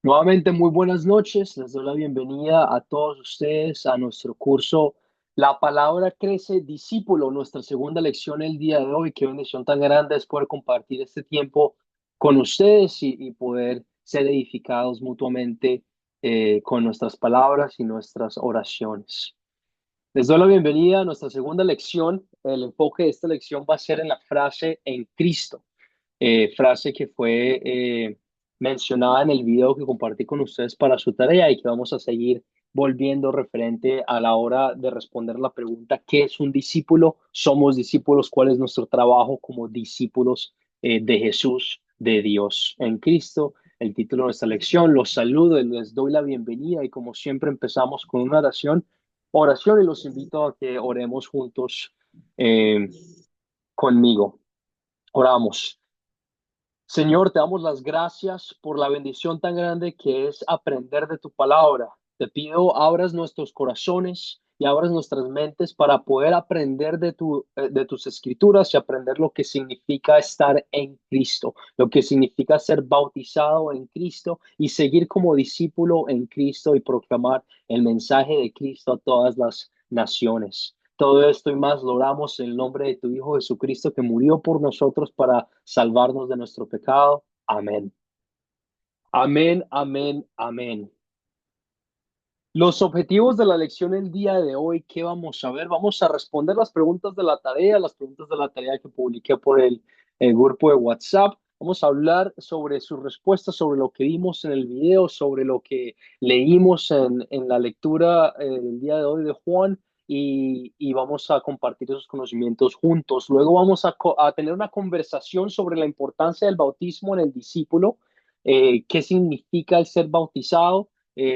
Nuevamente, muy buenas noches. Les doy la bienvenida a todos ustedes a nuestro curso La Palabra Crece Discípulo, nuestra segunda lección el día de hoy. Qué bendición tan grande es poder compartir este tiempo con ustedes y poder ser edificados mutuamente con nuestras palabras y nuestras oraciones. Les doy la bienvenida a nuestra segunda lección. El enfoque de esta lección va a ser en la frase en Cristo, frase que fue mencionada en el video que compartí con ustedes para su tarea y que vamos a seguir volviendo referente a la hora de responder la pregunta: ¿qué es un discípulo? ¿Somos discípulos? ¿Cuál es nuestro trabajo como discípulos de Jesús, de Dios en Cristo? El título de nuestra lección. Los saludo y les doy la bienvenida y como siempre empezamos con una oración y los invito a que oremos juntos eh, conmigo. Oramos. Señor, te damos las gracias por la bendición tan grande que es aprender de tu palabra. Te pido abras nuestros corazones y abras nuestras mentes para poder aprender de tus escrituras y aprender lo que significa estar en Cristo, lo que significa ser bautizado en Cristo y seguir como discípulo en Cristo y proclamar el mensaje de Cristo a todas las naciones. Todo esto y más lo oramos en el nombre de tu Hijo Jesucristo, que murió por nosotros para salvarnos de nuestro pecado. Amén. Amén, amén, amén. Los objetivos de la lección el día de hoy, ¿qué vamos a ver? Vamos a responder las preguntas de la tarea que publiqué por el grupo de WhatsApp. Vamos a hablar sobre sus respuestas, sobre lo que vimos en el video, sobre lo que leímos en la lectura del día de hoy de Juan y vamos a compartir esos conocimientos juntos. Luego vamos a tener una conversación sobre la importancia del bautismo en el discípulo, qué significa el ser bautizado.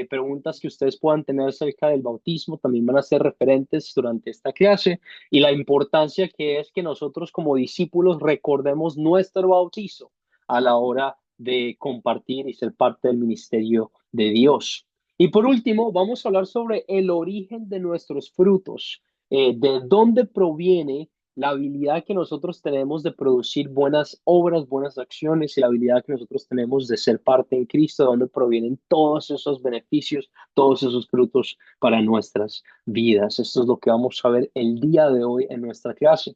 Preguntas que ustedes puedan tener acerca del bautismo también van a ser referentes durante esta clase y la importancia que es que nosotros como discípulos recordemos nuestro bautizo a la hora de compartir y ser parte del ministerio de Dios. Y por último, vamos a hablar sobre el origen de nuestros frutos, de dónde proviene la habilidad que nosotros tenemos de producir buenas obras, buenas acciones y la habilidad que nosotros tenemos de ser parte en Cristo, de donde provienen todos esos beneficios, todos esos frutos para nuestras vidas. Esto es lo que vamos a ver el día de hoy en nuestra clase.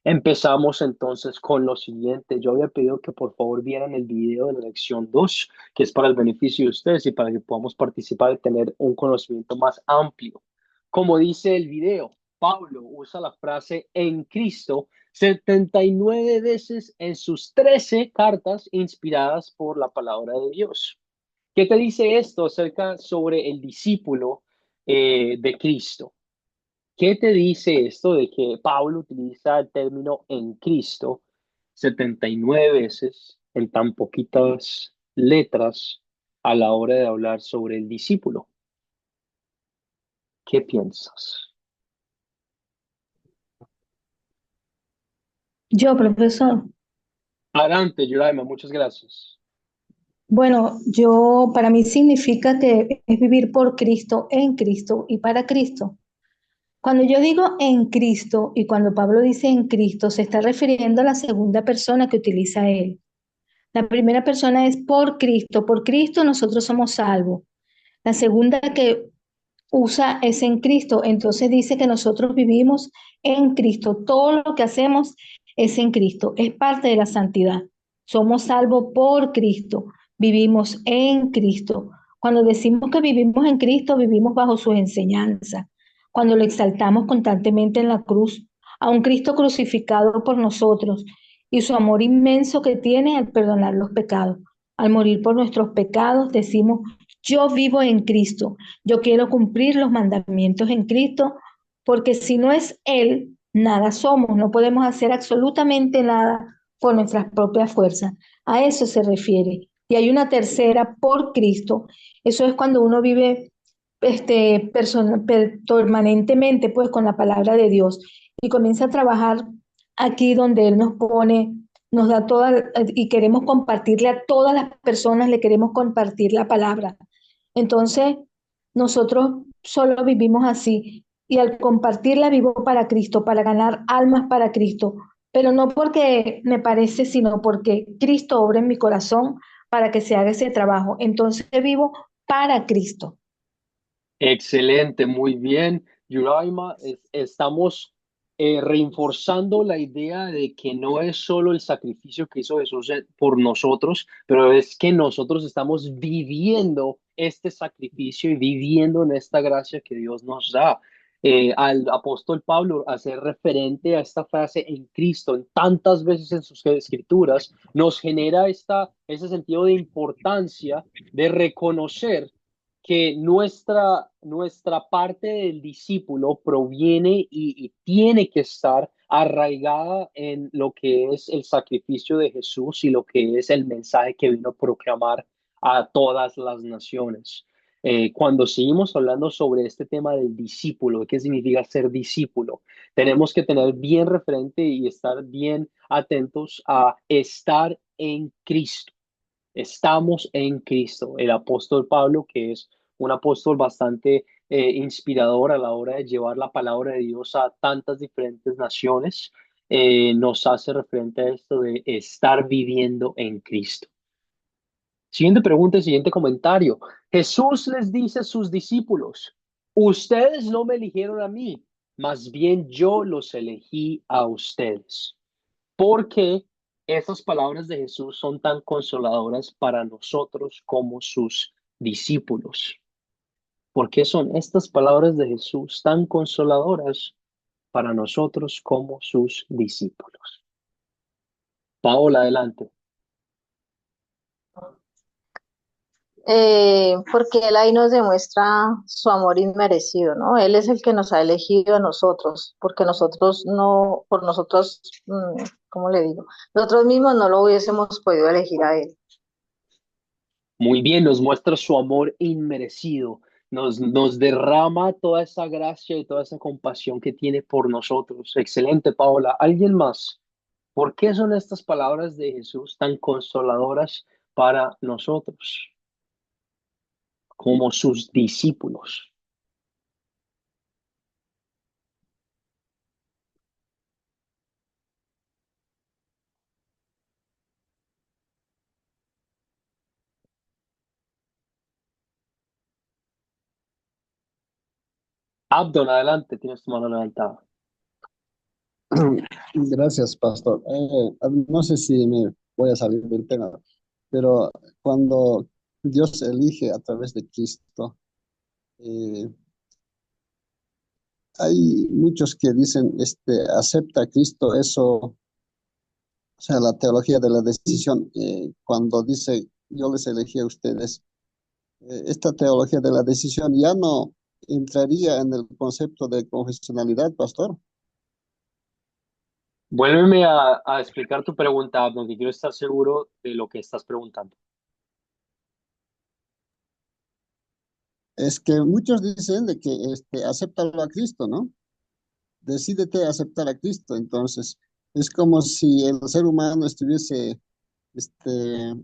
Empezamos entonces con lo siguiente. Yo había pedido que por favor vieran el video de la lección 2, que es para el beneficio de ustedes y para que podamos participar y tener un conocimiento más amplio. Como dice el video, Pablo usa la frase en Cristo 79 veces en sus 13 cartas inspiradas por la palabra de Dios. ¿Qué te dice esto acerca sobre el discípulo de Cristo? ¿Qué te dice esto de que Pablo utiliza el término en Cristo 79 veces en tan poquitas letras a la hora de hablar sobre el discípulo? ¿Qué piensas? Yo, profesor. Adelante, Yuraima, muchas gracias. Bueno, para mí significa que es vivir por Cristo, en Cristo y para Cristo. Cuando yo digo en Cristo y cuando Pablo dice en Cristo, se está refiriendo a la segunda persona que utiliza él. La primera persona es por Cristo. Por Cristo nosotros somos salvos. La segunda que usa es en Cristo. Entonces dice que nosotros vivimos en Cristo. Todo lo que hacemos es en Cristo. Es parte de la santidad. Somos salvos por Cristo. Vivimos en Cristo. Cuando decimos que vivimos en Cristo, vivimos bajo sus enseñanzas. Cuando lo exaltamos constantemente en la cruz, a un Cristo crucificado por nosotros y su amor inmenso que tiene al perdonar los pecados. Al morir por nuestros pecados, decimos, yo vivo en Cristo. Yo quiero cumplir los mandamientos en Cristo, porque si no es Él, nada somos, no podemos hacer absolutamente nada por nuestras propias fuerzas. A eso se refiere. Y hay una tercera por Cristo. Eso es cuando uno vive permanentemente pues con la palabra de Dios y comienza a trabajar aquí donde Él nos pone, nos da toda y queremos compartirle a todas las personas, le queremos compartir la palabra. Entonces, nosotros solo vivimos así y al compartirla vivo para Cristo, para ganar almas para Cristo, pero no porque me parece, sino porque Cristo obra en mi corazón para que se haga ese trabajo. Entonces vivo para Cristo. Excelente, muy bien, Yuraima. Estamos reforzando la idea de que no es solo el sacrificio que hizo Jesús por nosotros, pero es que nosotros estamos viviendo este sacrificio y viviendo en esta gracia que Dios nos da. Al apóstol Pablo hacer referente a esta frase en Cristo en tantas veces en sus escrituras nos genera ese sentido de importancia de reconocer que nuestra parte del discípulo proviene y tiene que estar arraigada en lo que es el sacrificio de Jesús y lo que es el mensaje que vino a proclamar a todas las naciones. Cuando seguimos hablando sobre este tema del discípulo, de qué significa ser discípulo, tenemos que tener bien referente y estar bien atentos a estar en Cristo. Estamos en Cristo. El apóstol Pablo, que es un apóstol bastante inspirador a la hora de llevar la palabra de Dios a tantas diferentes naciones, nos hace referente a esto de estar viviendo en Cristo. Siguiente pregunta y siguiente comentario. Jesús les dice a sus discípulos, ustedes no me eligieron a mí, más bien yo los elegí a ustedes. ¿Por qué esas palabras de Jesús son tan consoladoras para nosotros como sus discípulos? ¿Por qué son estas palabras de Jesús tan consoladoras para nosotros como sus discípulos? Paola, adelante. Porque Él ahí nos demuestra su amor inmerecido, ¿no? Él es el que nos ha elegido a nosotros, porque nosotros no, por nosotros, ¿cómo le digo? Nosotros mismos no lo hubiésemos podido elegir a Él. Muy bien, nos muestra su amor inmerecido, nos derrama toda esa gracia y toda esa compasión que tiene por nosotros. Excelente, Paola. ¿Alguien más? ¿Por qué son estas palabras de Jesús tan consoladoras para nosotros como sus discípulos? Abdon, adelante, tienes tu mano levantada. Gracias, pastor. No sé si me voy a salir del tema, pero cuando Dios elige a través de Cristo, eh, hay muchos que dicen, acepta a Cristo, eso, o sea, la teología de la decisión, cuando dice, yo les elegí a ustedes, esta teología de la decisión ya no entraría en el concepto de confesionalidad, pastor. Vuélveme a explicar tu pregunta, Abdon, que quiero estar seguro de lo que estás preguntando. Es que muchos dicen de que acéptalo a Cristo, ¿no? Decídete a aceptar a Cristo. Entonces, es como si el ser humano estuviese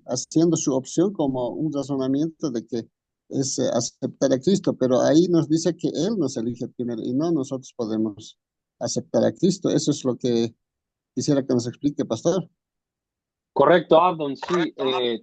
haciendo su opción como un razonamiento de que es aceptar a Cristo, pero ahí nos dice que Él nos elige primero y no nosotros podemos aceptar a Cristo. Eso es lo que quisiera que nos explique, pastor. Correcto, Abdon, sí,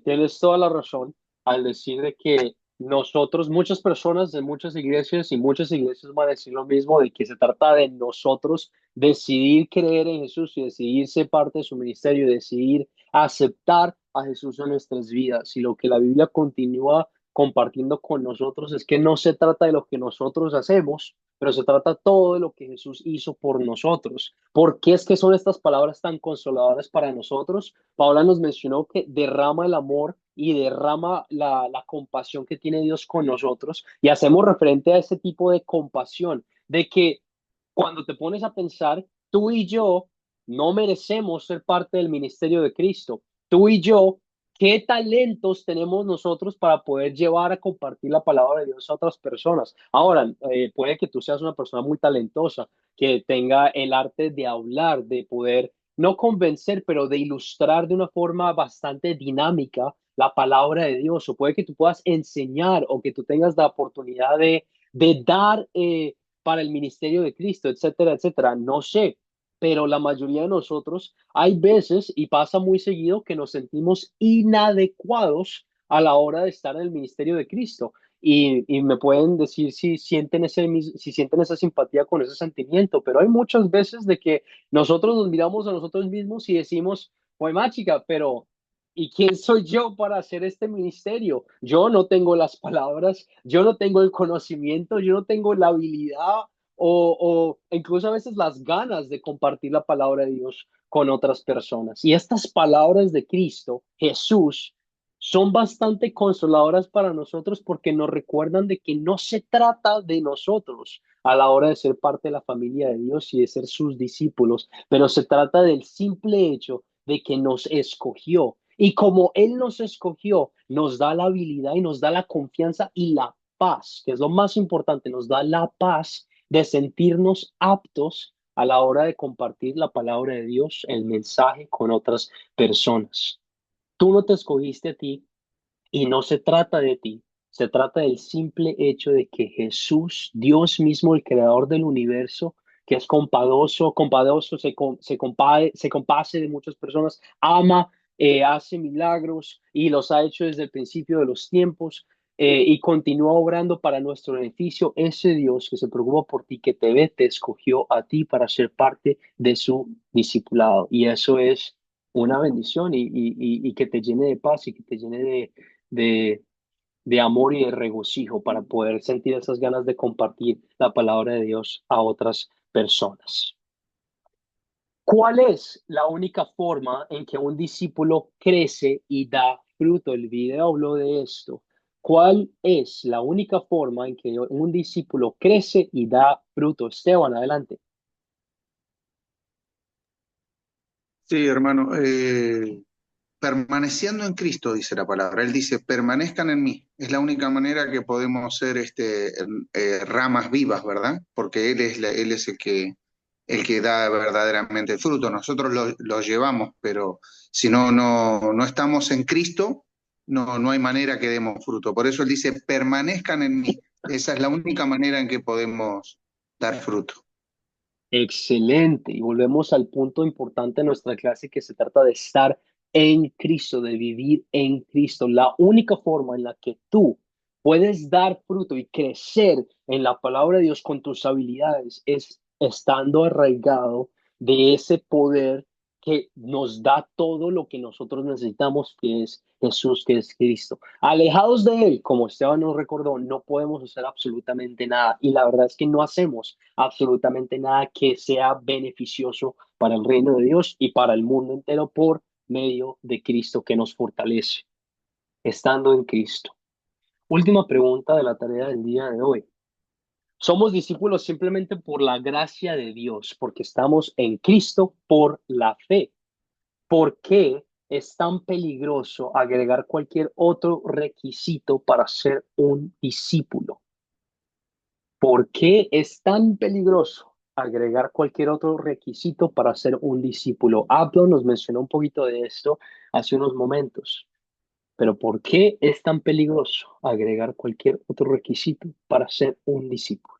tienes toda la razón al decir de que nosotros, muchas personas de muchas iglesias y muchas iglesias van a decir lo mismo, de que se trata de nosotros decidir creer en Jesús y decidir ser parte de su ministerio y decidir aceptar a Jesús en nuestras vidas. Y lo que la Biblia continúa compartiendo con nosotros es que no se trata de lo que nosotros hacemos, pero se trata todo de lo que Jesús hizo por nosotros. ¿Por qué es que son estas palabras tan consoladoras para nosotros? Paola nos mencionó que derrama el amor y derrama la compasión que tiene Dios con nosotros y hacemos referente a ese tipo de compasión, de que cuando te pones a pensar, tú y yo no merecemos ser parte del ministerio de Cristo. Tú y yo, ¿qué talentos tenemos nosotros para poder llevar a compartir la palabra de Dios a otras personas? Ahora, puede que tú seas una persona muy talentosa, que tenga el arte de hablar, de poder no convencer, pero de ilustrar de una forma bastante dinámica la palabra de Dios, o puede que tú puedas enseñar o que tú tengas la oportunidad de dar para el ministerio de Cristo, etcétera, etcétera. No sé, pero la mayoría de nosotros hay veces, y pasa muy seguido, que nos sentimos inadecuados a la hora de estar en el ministerio de Cristo. Y me pueden decir si sienten esa simpatía con ese sentimiento, pero hay muchas veces de que nosotros nos miramos a nosotros mismos y decimos, pues más chica, pero ¿y quién soy yo para hacer este ministerio? Yo no tengo las palabras, yo no tengo el conocimiento, yo no tengo la habilidad o incluso a veces las ganas de compartir la palabra de Dios con otras personas. Y estas palabras de Cristo, Jesús, son bastante consoladoras para nosotros porque nos recuerdan de que no se trata de nosotros a la hora de ser parte de la familia de Dios y de ser sus discípulos, pero se trata del simple hecho de que nos escogió. Y como Él nos escogió, nos da la habilidad y nos da la confianza y la paz, que es lo más importante, nos da la paz de sentirnos aptos a la hora de compartir la palabra de Dios, el mensaje con otras personas. Tú no te escogiste a ti y no se trata de ti, se trata del simple hecho de que Jesús, Dios mismo, el creador del universo, que es compadoso, se compase de muchas personas, ama, hace milagros y los ha hecho desde el principio de los tiempos y continúa obrando para nuestro beneficio. Ese Dios que se preocupa por ti, que te ve, te escogió a ti para ser parte de su discipulado. Y eso es una bendición y que te llene de paz y que te llene de, de amor y de regocijo para poder sentir esas ganas de compartir la palabra de Dios a otras personas. ¿Cuál es la única forma en que un discípulo crece y da fruto? El video habló de esto. ¿Cuál es la única forma en que un discípulo crece y da fruto? Esteban, adelante. Sí, hermano, permaneciendo en Cristo, dice la palabra. Él dice, permanezcan en mí. Es la única manera que podemos ser ramas vivas, ¿verdad? Porque Él es el que da verdaderamente el fruto. Nosotros lo llevamos, pero si no estamos en Cristo, no hay manera que demos fruto. Por eso Él dice, permanezcan en mí. Esa es la única manera en que podemos dar fruto. Excelente. Y volvemos al punto importante de nuestra clase que se trata de estar en Cristo, de vivir en Cristo. La única forma en la que tú puedes dar fruto y crecer en la palabra de Dios con tus habilidades es estando arraigado de ese poder que nos da todo lo que nosotros necesitamos, que es Jesús, que es Cristo. Alejados de Él, como Esteban nos recordó, no podemos hacer absolutamente nada. Y la verdad es que no hacemos absolutamente nada que sea beneficioso para el reino de Dios y para el mundo entero por medio de Cristo que nos fortalece, estando en Cristo. Última pregunta de la tarea del día de hoy. Somos discípulos simplemente por la gracia de Dios, porque estamos en Cristo por la fe. ¿Por qué es tan peligroso agregar cualquier otro requisito para ser un discípulo? ¿Por qué es tan peligroso agregar cualquier otro requisito para ser un discípulo? Abdo nos mencionó un poquito de esto hace unos momentos, pero ¿por qué es tan peligroso agregar cualquier otro requisito para ser un discípulo?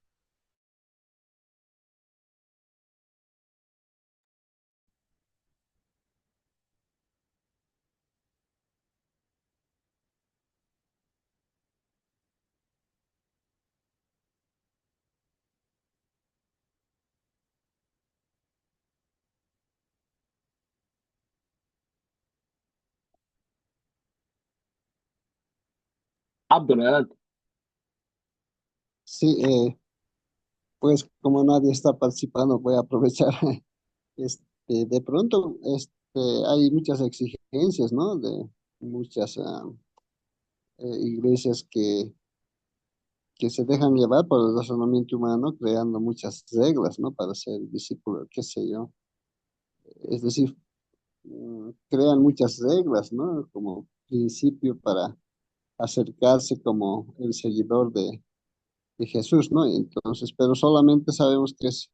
Abdo, adelante. Sí, pues como nadie está participando, voy a aprovechar. De pronto, hay muchas exigencias, ¿no? De muchas iglesias que se dejan llevar por el razonamiento humano, creando muchas reglas, ¿no? Para ser discípulo, qué sé yo. Es decir, crean muchas reglas, ¿no? Como principio para acercarse como el seguidor de Jesús, ¿no? Entonces, pero solamente sabemos que es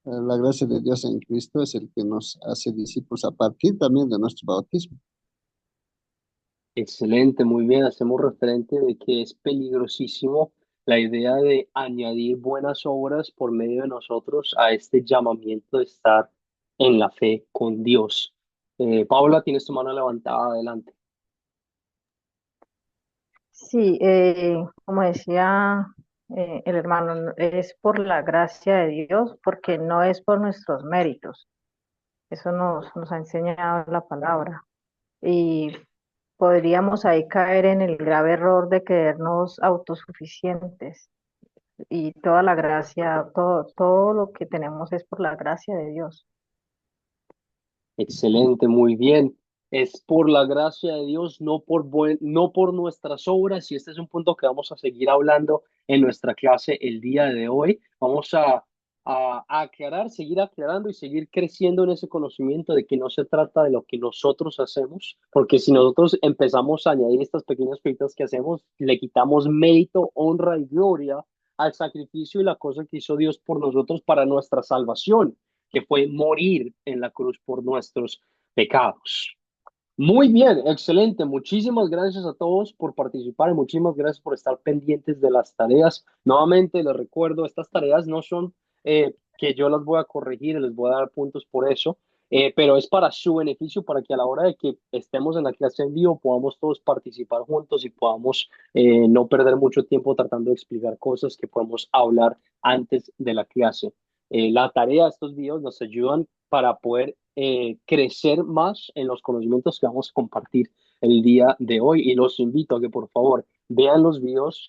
la gracia de Dios en Cristo es el que nos hace discípulos a partir también de nuestro bautismo. Excelente, muy bien. Hacemos referente de que es peligrosísimo la idea de añadir buenas obras por medio de nosotros a este llamamiento de estar en la fe con Dios. Paula, tienes tu mano levantada, adelante. Sí, como decía el hermano, es por la gracia de Dios, porque no es por nuestros méritos. Eso nos ha enseñado la palabra. Y podríamos ahí caer en el grave error de creernos autosuficientes. Y toda la gracia, todo lo que tenemos es por la gracia de Dios. Excelente, muy bien. Es por la gracia de Dios, no por nuestras obras, y este es un punto que vamos a seguir hablando en nuestra clase el día de hoy. Vamos a aclarar, seguir aclarando y seguir creciendo en ese conocimiento de que no se trata de lo que nosotros hacemos, porque si nosotros empezamos a añadir estas pequeñas cositas que hacemos, le quitamos mérito, honra y gloria al sacrificio y la cosa que hizo Dios por nosotros para nuestra salvación, que fue morir en la cruz por nuestros pecados. Muy bien, excelente. Muchísimas gracias a todos por participar y muchísimas gracias por estar pendientes de las tareas. Nuevamente les recuerdo, estas tareas no son que yo las voy a corregir, les voy a dar puntos por eso, pero es para su beneficio, para que a la hora de que estemos en la clase en vivo podamos todos participar juntos y podamos no perder mucho tiempo tratando de explicar cosas que podemos hablar antes de la clase. La tarea de estos videos nos ayudan para poder crecer más en los conocimientos que vamos a compartir el día de hoy. Y los invito a que por favor vean los videos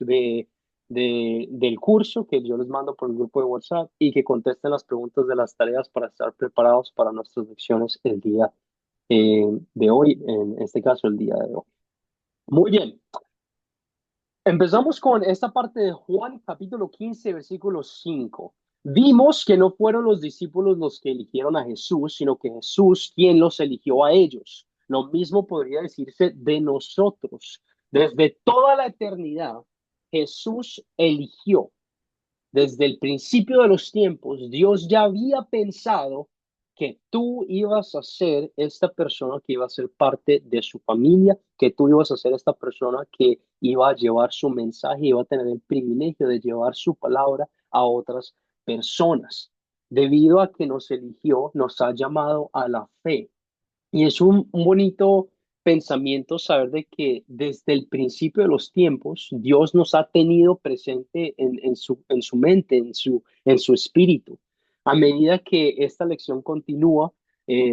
del curso que yo les mando por el grupo de WhatsApp y que contesten las preguntas de las tareas para estar preparados para nuestras lecciones el día de hoy, en este caso el día de hoy. Muy bien. Empezamos con esta parte de Juan capítulo 15 versículo 5. Vimos que no fueron los discípulos los que eligieron a Jesús, sino que Jesús quien los eligió a ellos. Lo mismo podría decirse de nosotros. Desde toda la eternidad, Jesús eligió. Desde el principio de los tiempos, Dios ya había pensado que tú ibas a ser esta persona que iba a ser parte de su familia, que tú ibas a ser esta persona que iba a llevar su mensaje, iba a tener el privilegio de llevar su palabra a otras personas. Debido a que nos eligió, nos ha llamado a la fe. Y es un bonito pensamiento saber de que desde el principio de los tiempos Dios nos ha tenido presente en su mente, en su espíritu. A medida que esta lección continúa,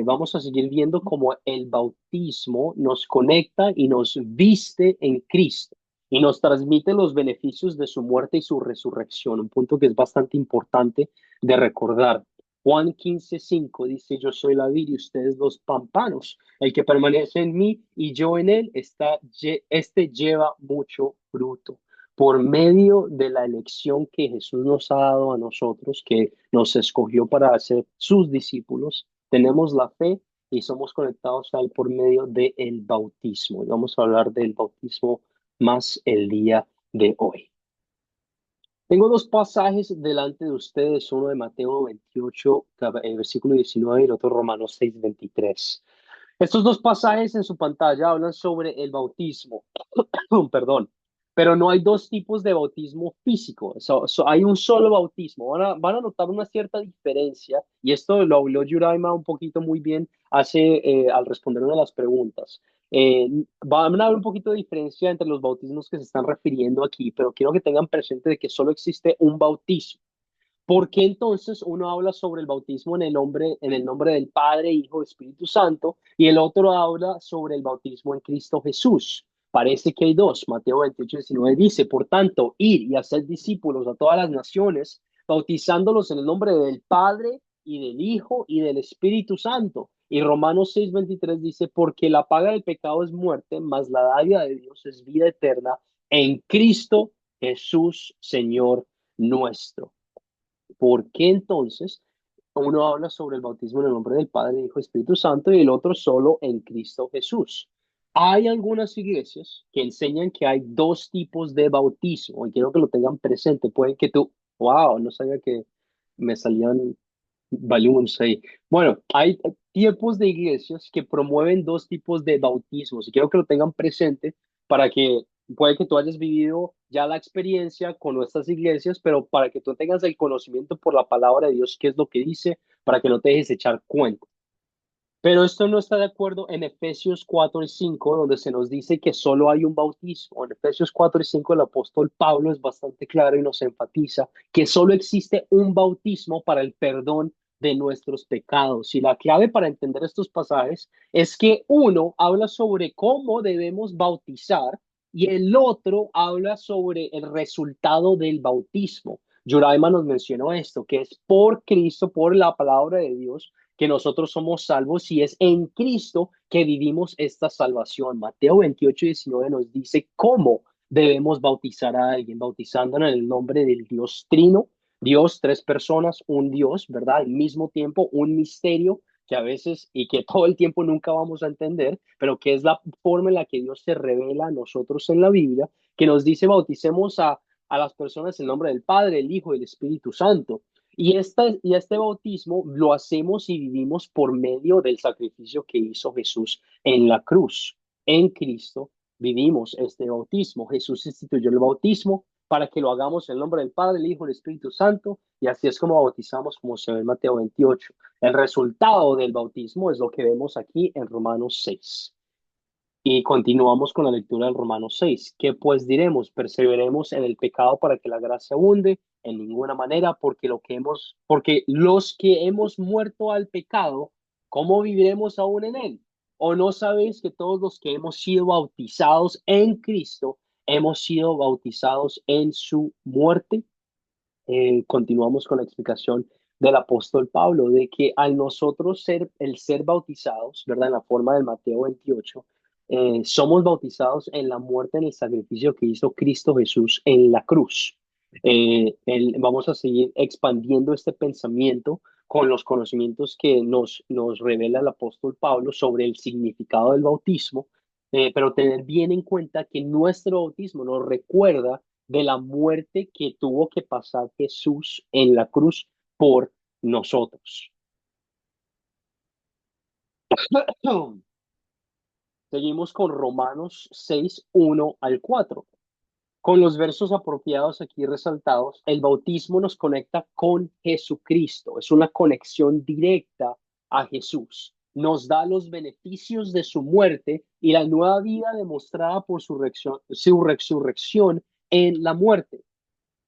vamos a seguir viendo cómo el bautismo nos conecta y nos viste en Cristo y nos transmite los beneficios de su muerte y su resurrección, un punto que es bastante importante de recordar. Juan 15:5 dice, yo soy la vid y ustedes los pámpanos. El que permanece en mí y yo en él, este lleva mucho fruto. Por medio de la elección que Jesús nos ha dado a nosotros, que nos escogió para ser sus discípulos, tenemos la fe y somos conectados a él por medio del bautismo. Y vamos a hablar del bautismo más el día de hoy. Tengo dos pasajes delante de ustedes, uno de Mateo 28, versículo 19, y el otro Romanos 6, 23. Estos dos pasajes en su pantalla hablan sobre el bautismo, perdón, pero no hay dos tipos de bautismo físico, hay un solo bautismo. Van a notar una cierta diferencia, y esto lo habló Yuraima un poquito muy bien al responder una de las preguntas. Van a haber un poquito de diferencia entre los bautismos que se están refiriendo aquí, pero quiero que tengan presente de que solo existe un bautismo. ¿Por qué entonces uno habla sobre el bautismo en el nombre del Padre, Hijo y Espíritu Santo, y el otro habla sobre el bautismo en Cristo Jesús? Parece que hay dos. Mateo 28:19 dice, por tanto, ir y hacer discípulos a todas las naciones, bautizándolos en el nombre del Padre y del Hijo y del Espíritu Santo. Y Romanos 6:23 dice, porque la paga del pecado es muerte, mas la dádiva de Dios es vida eterna en Cristo Jesús, Señor nuestro. ¿Por qué entonces uno habla sobre el bautismo en el nombre del Padre, Hijo y Espíritu Santo y el otro solo en Cristo Jesús? Hay algunas iglesias que enseñan que hay dos tipos de bautismo y quiero que lo tengan presente. Pueden que tú, wow, no sabía que me salían balloons ahí. Bueno, hay tipos de iglesias que promueven dos tipos de bautismos y quiero que lo tengan presente para que puede que tú hayas vivido ya la experiencia con nuestras iglesias, pero para que tú tengas el conocimiento por la palabra de Dios, qué es lo que dice, para que no te dejes echar cuenta. Pero esto no está de acuerdo en Efesios 4 y 5, donde se nos dice que solo hay un bautismo. En Efesios 4 y 5 el apóstol Pablo es bastante claro y nos enfatiza que solo existe un bautismo para el perdón de nuestros pecados. Y la clave para entender estos pasajes es que uno habla sobre cómo debemos bautizar y el otro habla sobre el resultado del bautismo. Yuraima nos mencionó esto, que es por Cristo, por la palabra de Dios, que nosotros somos salvos y es en Cristo que vivimos esta salvación. Mateo 28:19 nos dice cómo debemos bautizar a alguien, bautizándonos en el nombre del Dios Trino, Dios, tres personas, un Dios, ¿verdad? Al mismo tiempo, un misterio que a veces y que todo el tiempo nunca vamos a entender, pero que es la forma en la que Dios se revela a nosotros en la Biblia, que nos dice bauticemos a las personas en nombre del Padre, el Hijo y el Espíritu Santo. Y este bautismo lo hacemos y vivimos por medio del sacrificio que hizo Jesús en la cruz. En Cristo vivimos este bautismo. Jesús instituyó el bautismo para que lo hagamos en el nombre del Padre, el Hijo y el Espíritu Santo, y así es como bautizamos, como se ve en Mateo 28. El resultado del bautismo es lo que vemos aquí en Romanos 6. Y continuamos con la lectura del Romanos 6. ¿Qué pues diremos? ¿Perseveremos en el pecado para que la gracia abunde? En ninguna manera, porque los que hemos muerto al pecado, ¿cómo viviremos aún en él? ¿O no sabéis que todos los que hemos sido bautizados en Cristo, hemos sido bautizados en su muerte? Continuamos con la explicación del apóstol Pablo, de que al nosotros ser bautizados, ¿verdad? En la forma del Mateo 28, somos bautizados en la muerte, en el sacrificio que hizo Cristo Jesús en la cruz. Vamos a seguir expandiendo este pensamiento con los conocimientos que nos revela el apóstol Pablo sobre el significado del bautismo, pero tener bien en cuenta que nuestro bautismo nos recuerda de la muerte que tuvo que pasar Jesús en la cruz por nosotros. Seguimos con Romanos 6:1 al 4. Con los versos apropiados aquí resaltados, el bautismo nos conecta con Jesucristo. Es una conexión directa a Jesús. Nos da los beneficios de su muerte y la nueva vida demostrada por su resurrección en la muerte,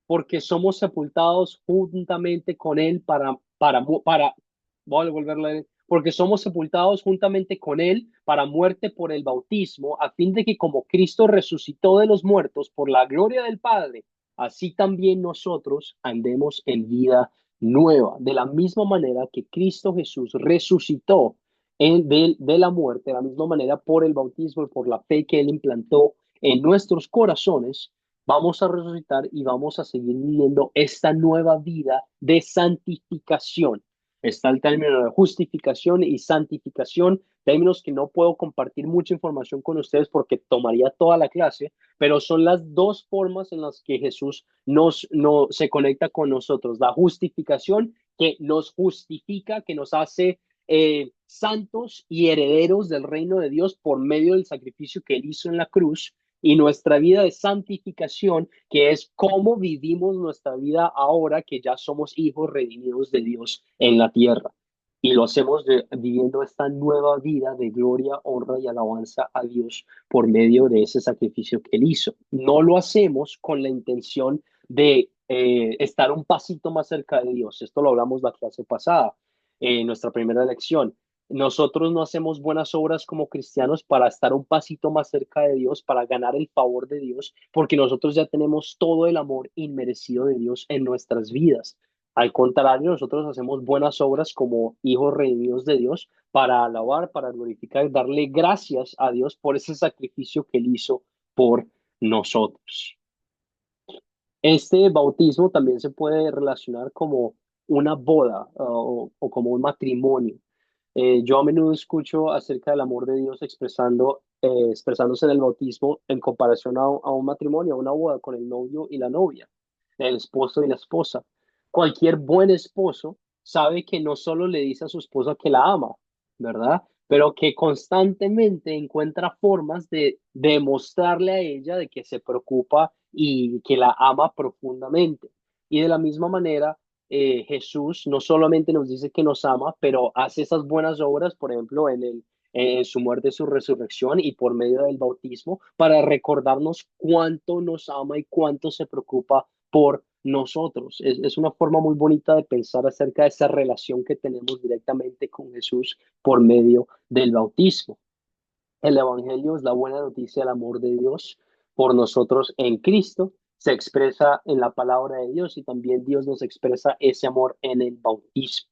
porque somos sepultados juntamente con Él voy a volverlo a leer, porque somos sepultados juntamente con Él para muerte por el bautismo, a fin de que como Cristo resucitó de los muertos por la gloria del Padre, así también nosotros andemos en vida nueva. De la misma manera que Cristo Jesús resucitó de la muerte, de la misma manera por el bautismo y por la fe que Él implantó en nuestros corazones, vamos a resucitar y vamos a seguir viviendo esta nueva vida de santificación. Está el término de justificación y santificación, términos que no puedo compartir mucha información con ustedes porque tomaría toda la clase, pero son las dos formas en las que Jesús no, se conecta con nosotros. La justificación, que nos justifica, que nos hace santos y herederos del reino de Dios por medio del sacrificio que Él hizo en la cruz, y nuestra vida de santificación, que es cómo vivimos nuestra vida ahora que ya somos hijos redimidos de Dios en la tierra. Y lo hacemos viviendo esta nueva vida de gloria, honra y alabanza a Dios por medio de ese sacrificio que Él hizo. No lo hacemos con la intención de estar un pasito más cerca de Dios. Esto lo hablamos la clase pasada, en nuestra primera lección. Nosotros no hacemos buenas obras como cristianos para estar un pasito más cerca de Dios, para ganar el favor de Dios, porque nosotros ya tenemos todo el amor inmerecido de Dios en nuestras vidas. Al contrario, nosotros hacemos buenas obras como hijos redimidos de Dios para alabar, para glorificar, darle gracias a Dios por ese sacrificio que Él hizo por nosotros. Este bautismo también se puede relacionar como una boda o como un matrimonio. Yo a menudo escucho acerca del amor de Dios expresándose en el bautismo en comparación a un matrimonio, a una boda con el novio y la novia, el esposo y la esposa. Cualquier buen esposo sabe que no solo le dice a su esposa que la ama, ¿verdad? Pero que constantemente encuentra formas de demostrarle a ella de que se preocupa y que la ama profundamente. Y de la misma manera, Jesús no solamente nos dice que nos ama, pero hace esas buenas obras, por ejemplo, en su muerte y su resurrección y por medio del bautismo, para recordarnos cuánto nos ama y cuánto se preocupa por nosotros. Es una forma muy bonita de pensar acerca de esa relación que tenemos directamente con Jesús por medio del bautismo. El Evangelio es la buena noticia del amor de Dios por nosotros en Cristo. Se expresa en la palabra de Dios y también Dios nos expresa ese amor en el bautismo.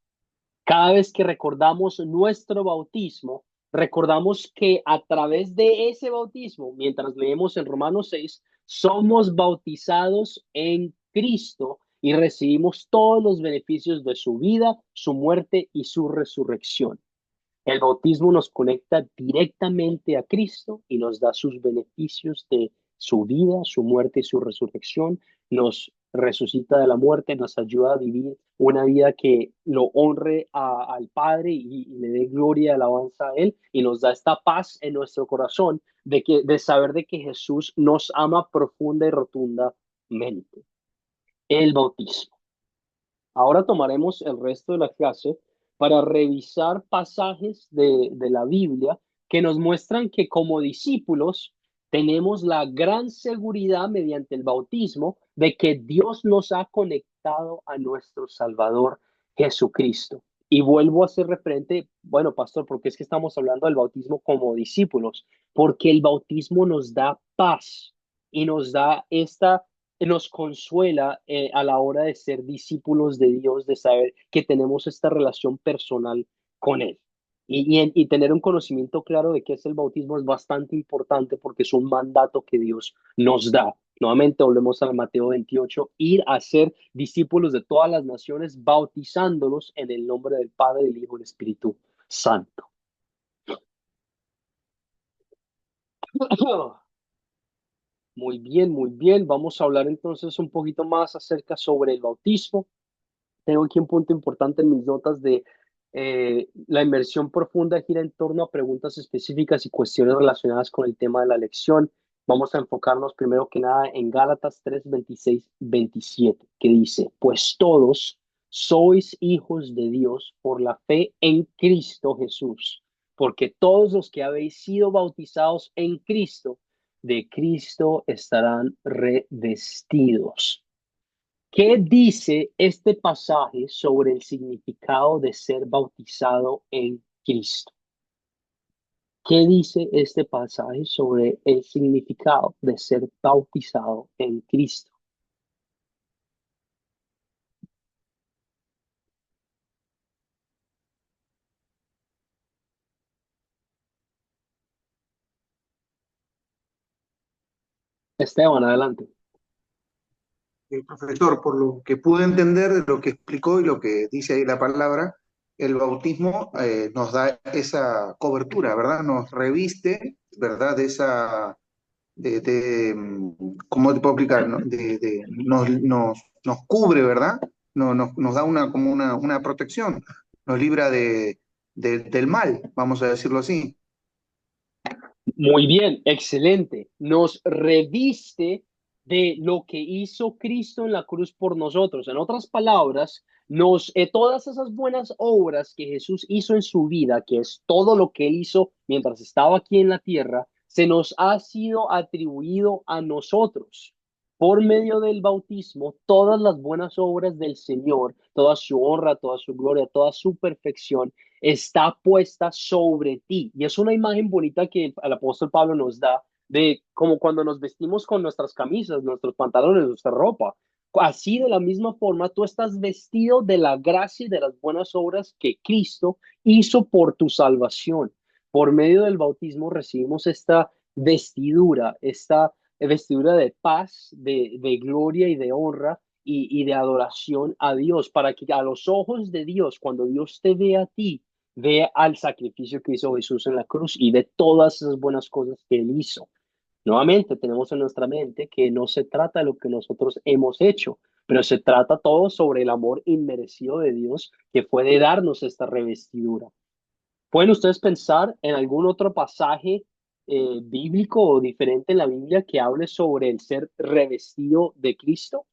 Cada vez que recordamos nuestro bautismo, recordamos que a través de ese bautismo, mientras leemos en Romanos 6, somos bautizados en Cristo y recibimos todos los beneficios de su vida, su muerte y su resurrección. El bautismo nos conecta directamente a Cristo y nos da sus beneficios de su vida, su muerte y su resurrección. Nos resucita de la muerte, nos ayuda a vivir una vida que lo honre al Padre y le dé gloria y alabanza a Él y nos da esta paz en nuestro corazón de saber de que Jesús nos ama profunda y rotundamente. El bautismo. Ahora tomaremos el resto de la clase para revisar pasajes de la Biblia que nos muestran que como discípulos tenemos la gran seguridad mediante el bautismo de que Dios nos ha conectado a nuestro Salvador Jesucristo. Y vuelvo a ser referente, bueno, pastor, porque es que estamos hablando del bautismo como discípulos, porque el bautismo nos da paz y nos da nos consuela a la hora de ser discípulos de Dios, de saber que tenemos esta relación personal con Él. Y tener un conocimiento claro de qué es el bautismo es bastante importante porque es un mandato que Dios nos da. Nuevamente volvemos al Mateo 28, ir a ser discípulos de todas las naciones, bautizándolos en el nombre del Padre, del Hijo y del Espíritu Santo. Muy bien, muy bien. Vamos a hablar entonces un poquito más acerca sobre el bautismo. Tengo aquí un punto importante en mis notas de la inmersión profunda gira en torno a preguntas específicas y cuestiones relacionadas con el tema de la lección. Vamos a enfocarnos primero que nada en Gálatas 3, 26, 27, que dice, pues todos sois hijos de Dios por la fe en Cristo Jesús, porque todos los que habéis sido bautizados en Cristo, de Cristo estarán revestidos. ¿Qué dice este pasaje sobre el significado de ser bautizado en Cristo? ¿Qué dice este pasaje sobre el significado de ser bautizado en Cristo? Esteban, adelante. Profesor, por lo que pude entender de lo que explicó y lo que dice ahí la palabra, el bautismo nos da esa cobertura, ¿verdad? Nos reviste, ¿verdad? De esa, ¿cómo te puedo explicar? ¿No? Nos cubre, ¿verdad? Nos da como una protección, nos libra del mal, vamos a decirlo así. Muy bien, excelente. Nos reviste de lo que hizo Cristo en la cruz por nosotros. En otras palabras, todas esas buenas obras que Jesús hizo en su vida, que es todo lo que él hizo mientras estaba aquí en la tierra, se nos ha sido atribuido a nosotros. Por medio del bautismo, todas las buenas obras del Señor, toda su honra, toda su gloria, toda su perfección, está puesta sobre ti. Y es una imagen bonita que el apóstol Pablo nos da de como cuando nos vestimos con nuestras camisas, nuestros pantalones, nuestra ropa. Así de la misma forma, tú estás vestido de la gracia y de las buenas obras que Cristo hizo por tu salvación. Por medio del bautismo recibimos esta vestidura de paz, de gloria y de honra y de adoración a Dios, para que a los ojos de Dios, cuando Dios te ve a ti, ve al sacrificio que hizo Jesús en la cruz y ve todas esas buenas cosas que él hizo. Nuevamente, tenemos en nuestra mente que no se trata de lo que nosotros hemos hecho, pero se trata todo sobre el amor inmerecido de Dios que puede darnos esta revestidura. ¿Pueden ustedes pensar en algún otro pasaje bíblico o diferente en la Biblia que hable sobre el ser revestido de Cristo?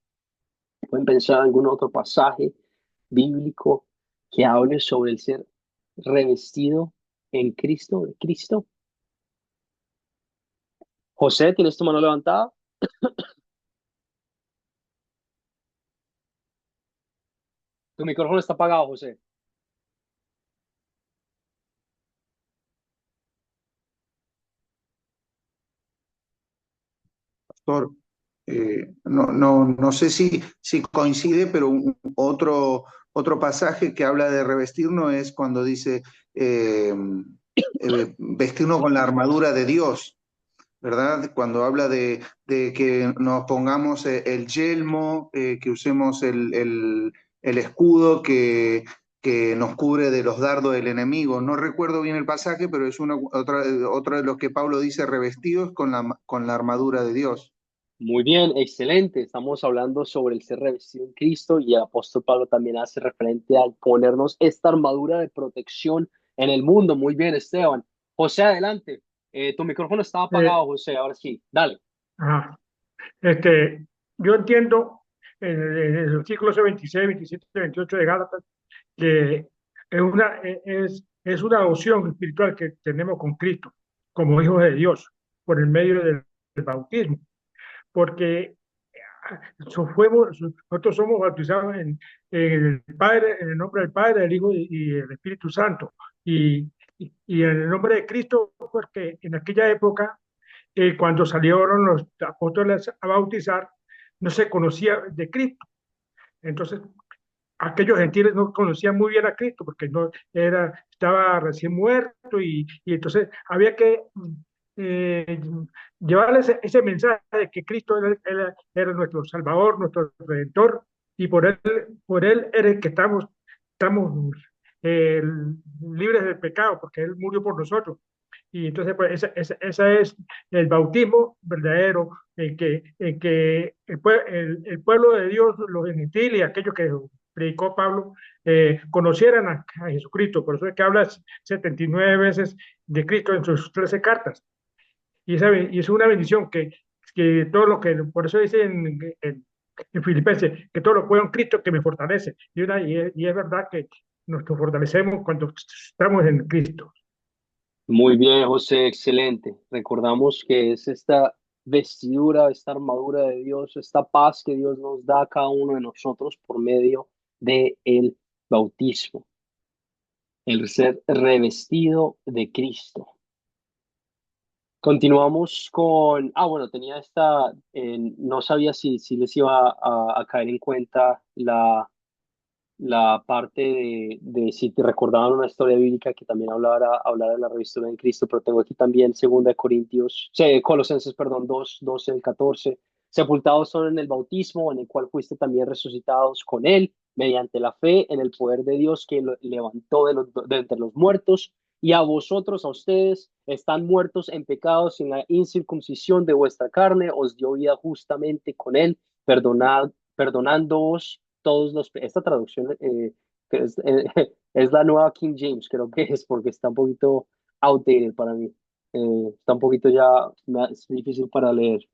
¿Pueden pensar en algún otro pasaje bíblico que hable sobre el ser revestido en Cristo, de Cristo? José, ¿tienes tu mano levantada? Tu micrófono está apagado, José. Pastor, no sé si coincide, pero otro pasaje que habla de revestirnos es cuando dice vestirnos con la armadura de Dios, ¿verdad? Cuando habla de que nos pongamos el yelmo, que usemos el escudo que nos cubre de los dardos del enemigo. No recuerdo bien el pasaje, pero es otro de los que Pablo dice revestidos con la armadura de Dios. Muy bien, excelente. Estamos hablando sobre el ser revestido en Cristo y el apóstol Pablo también hace referente al ponernos esta armadura de protección en el mundo. Muy bien, Esteban. José, adelante. Tu micrófono estaba Eh, apagado, José. Ahora sí, dale. ajá. Yo entiendo en el versículo 26, 27, 28 de Gálatas que es una opción espiritual que tenemos con Cristo como hijos de Dios por el medio del bautismo, porque nosotros somos bautizados en el Padre, en el nombre del Padre, del Hijo y el Espíritu Santo. Y en el nombre de Cristo, porque en aquella época, cuando salieron los apóstoles a bautizar, no se conocía de Cristo. Entonces, aquellos gentiles no conocían muy bien a Cristo porque estaba recién muerto y entonces había que eh, llevarles ese mensaje de que Cristo era nuestro Salvador, nuestro Redentor y por él era el que estamos eh, libres del pecado porque Él murió por nosotros. Y entonces, pues, esa es el bautismo verdadero en que el pueblo de Dios, los gentiles y aquellos que predicó Pablo, conocieran a Jesucristo. Por eso es que habla 79 veces de Cristo en sus 13 cartas. Y es una bendición que todo lo que, por eso dice en Filipenses, que todo lo puedo en Cristo que me fortalece. Y es verdad que nos fortalecemos cuando estamos en Cristo. Muy bien, José, excelente. Recordamos que es esta vestidura, esta armadura de Dios, esta paz que Dios nos da a cada uno de nosotros por medio de el bautismo, el ser revestido de Cristo. Continuamos con, bueno, tenía esta, no sabía si les iba a caer en cuenta la parte de si te recordaban una historia bíblica que también hablara de la revestidura en Cristo, pero tengo aquí también 2 Colosenses, perdón, 2, 12 al 14. Sepultados son en el bautismo, en el cual fuiste también resucitados con él, mediante la fe en el poder de Dios que lo levantó de entre los muertos, y a vosotros, a ustedes, están muertos en pecados, en la incircuncisión de vuestra carne, os dio vida justamente con él, perdonándoos esta traducción que es la nueva King James, creo que es porque está un poquito outdated para mí. Está un poquito ya es difícil para leer,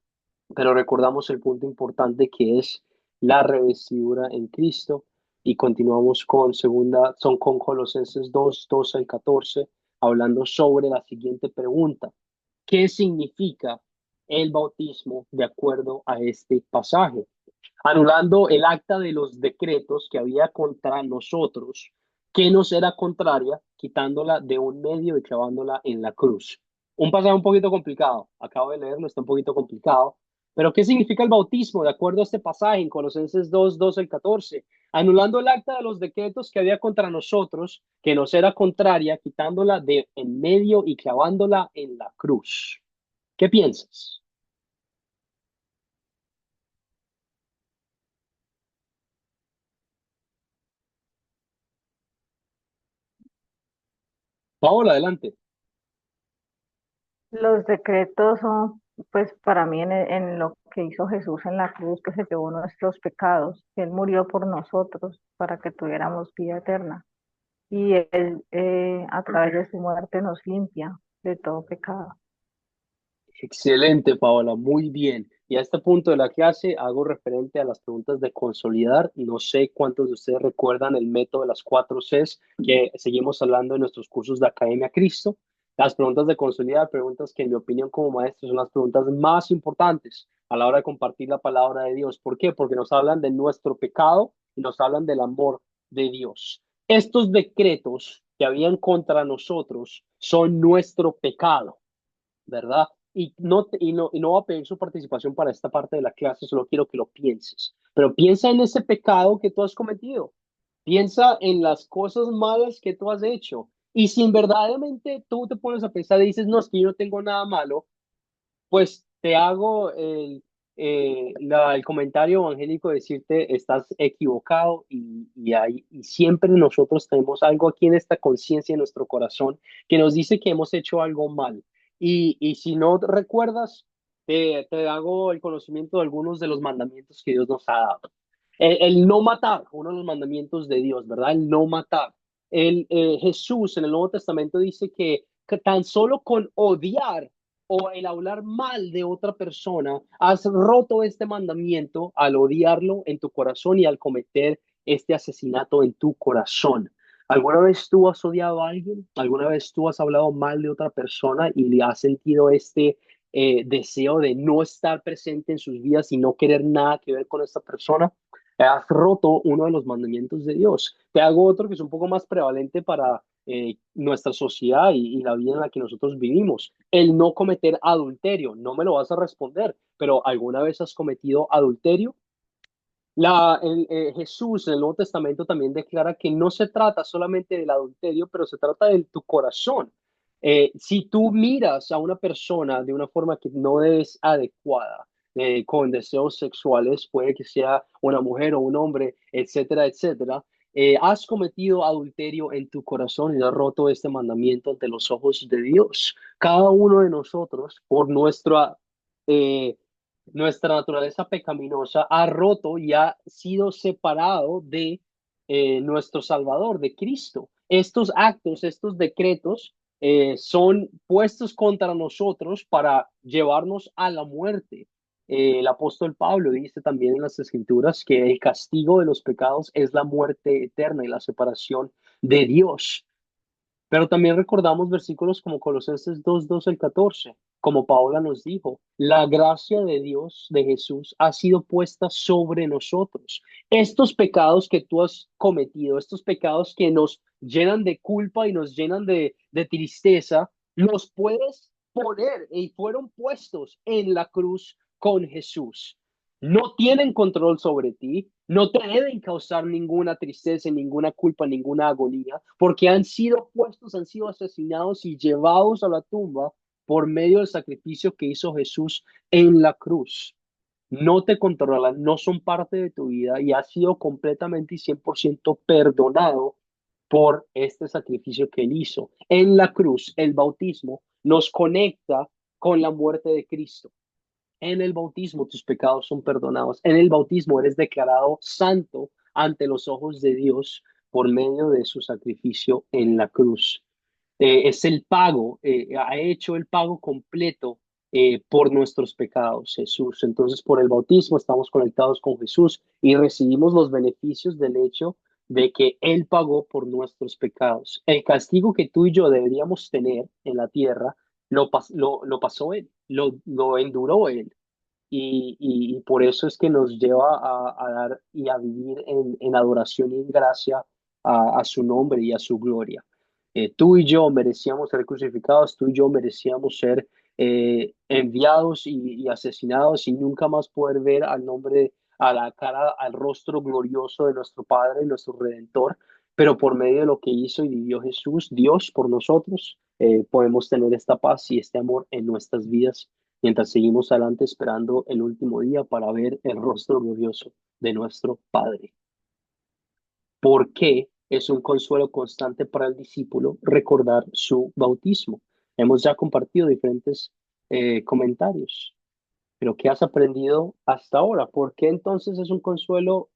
pero recordamos el punto importante que es la revestidura en Cristo y continuamos con Colosenses 2, 12 al 14, hablando sobre la siguiente pregunta. ¿Qué significa el bautismo de acuerdo a este pasaje? Anulando el acta de los decretos que había contra nosotros, que nos era contraria, quitándola de un medio y clavándola en la cruz. Un pasaje un poquito complicado, acabo de leerlo, está un poquito complicado, pero ¿qué significa el bautismo? De acuerdo a este pasaje en Colosenses 2, 12 al 14, anulando el acta de los decretos que había contra nosotros, que nos era contraria, quitándola de en medio y clavándola en la cruz. ¿Qué piensas? Paola, adelante. Los decretos son, pues para mí, en lo que hizo Jesús en la cruz, que se llevó nuestros pecados. Él murió por nosotros para que tuviéramos vida eterna. Y Él, a través de su muerte, nos limpia de todo pecado. Excelente, Paola, muy bien. Y a este punto de la clase hago referente a las preguntas de consolidar. No sé cuántos de ustedes recuerdan el método de las 4 Cs que seguimos hablando en nuestros cursos de Academia Cristo. Las preguntas de consolidar, preguntas que en mi opinión como maestro son las preguntas más importantes a la hora de compartir la palabra de Dios. ¿Por qué? Porque nos hablan de nuestro pecado y nos hablan del amor de Dios. Estos decretos que habían contra nosotros son nuestro pecado, ¿verdad? Y no voy a pedir su participación para esta parte de la clase, solo quiero que lo pienses. Pero piensa en ese pecado que tú has cometido. Piensa en las cosas malas que tú has hecho. Y si verdaderamente tú te pones a pensar y dices, no, es que yo no tengo nada malo, pues te hago el comentario evangélico de decirte, estás equivocado y siempre nosotros tenemos algo aquí en esta conciencia, en nuestro corazón, que nos dice que hemos hecho algo mal. Y si no recuerdas, te hago el conocimiento de algunos de los mandamientos que Dios nos ha dado. El no matar, uno de los mandamientos de Dios, ¿verdad? El no matar. Jesús en el Nuevo Testamento dice que tan solo con odiar o el hablar mal de otra persona, has roto este mandamiento al odiarlo en tu corazón y al cometer este asesinato en tu corazón. ¿Alguna vez tú has odiado a alguien? ¿Alguna vez tú has hablado mal de otra persona y le has sentido este deseo de no estar presente en sus vidas y no querer nada que ver con esta persona? Has roto uno de los mandamientos de Dios. Te hago otro que es un poco más prevalente para nuestra sociedad y la vida en la que nosotros vivimos. El no cometer adulterio. No me lo vas a responder, pero ¿alguna vez has cometido adulterio? Jesús en el Nuevo Testamento también declara que no se trata solamente del adulterio, pero se trata de tu corazón. Si tú miras a una persona de una forma que no es adecuada, con deseos sexuales, puede que sea una mujer o un hombre, etcétera, etcétera, has cometido adulterio en tu corazón y has roto este mandamiento ante los ojos de Dios. Cada uno de nosotros, por eh, nuestra naturaleza pecaminosa, ha roto y ha sido separado de nuestro Salvador, de Cristo. Estos actos, estos decretos son puestos contra nosotros para llevarnos a la muerte. El apóstol Pablo dice también en las Escrituras que el castigo de los pecados es la muerte eterna y la separación de Dios. Pero también recordamos versículos como Colosenses 2:12 al 14, como Paola nos dijo, la gracia de Dios, de Jesús, ha sido puesta sobre nosotros. Estos pecados que tú has cometido, estos pecados que nos llenan de culpa y nos llenan de tristeza, los puedes poner y fueron puestos en la cruz con Jesús. No tienen control sobre ti, no te deben causar ninguna tristeza, ninguna culpa, ninguna agonía, porque han sido puestos, han sido asesinados y llevados a la tumba por medio del sacrificio que hizo Jesús en la cruz. No te controlan, no son parte de tu vida y has sido completamente y 100% perdonado por este sacrificio que él hizo. En la cruz, el bautismo nos conecta con la muerte de Cristo. En el bautismo tus pecados son perdonados. En el bautismo eres declarado santo ante los ojos de Dios por medio de su sacrificio en la cruz. Es el pago, ha hecho el pago completo por nuestros pecados, Jesús. Entonces, por el bautismo estamos conectados con Jesús y recibimos los beneficios del hecho de que Él pagó por nuestros pecados. El castigo que tú y yo deberíamos tener en la tierra lo pasó Él, lo enduró Él. Y por eso es que nos lleva a dar y a vivir en adoración y en gracia a su nombre y a su gloria. Tú y yo merecíamos ser crucificados, tú y yo merecíamos ser enviados y asesinados y nunca más poder ver al nombre, a la cara, al rostro glorioso de nuestro Padre, nuestro Redentor, pero por medio de lo que hizo y vivió Jesús, Dios por nosotros, podemos tener esta paz y este amor en nuestras vidas mientras seguimos adelante esperando el último día para ver el rostro glorioso de nuestro Padre. ¿Por qué es un consuelo constante para el discípulo recordar su bautismo? Hemos ya compartido diferentes comentarios, pero ¿qué has aprendido hasta ahora? ¿Por qué entonces es un consuelo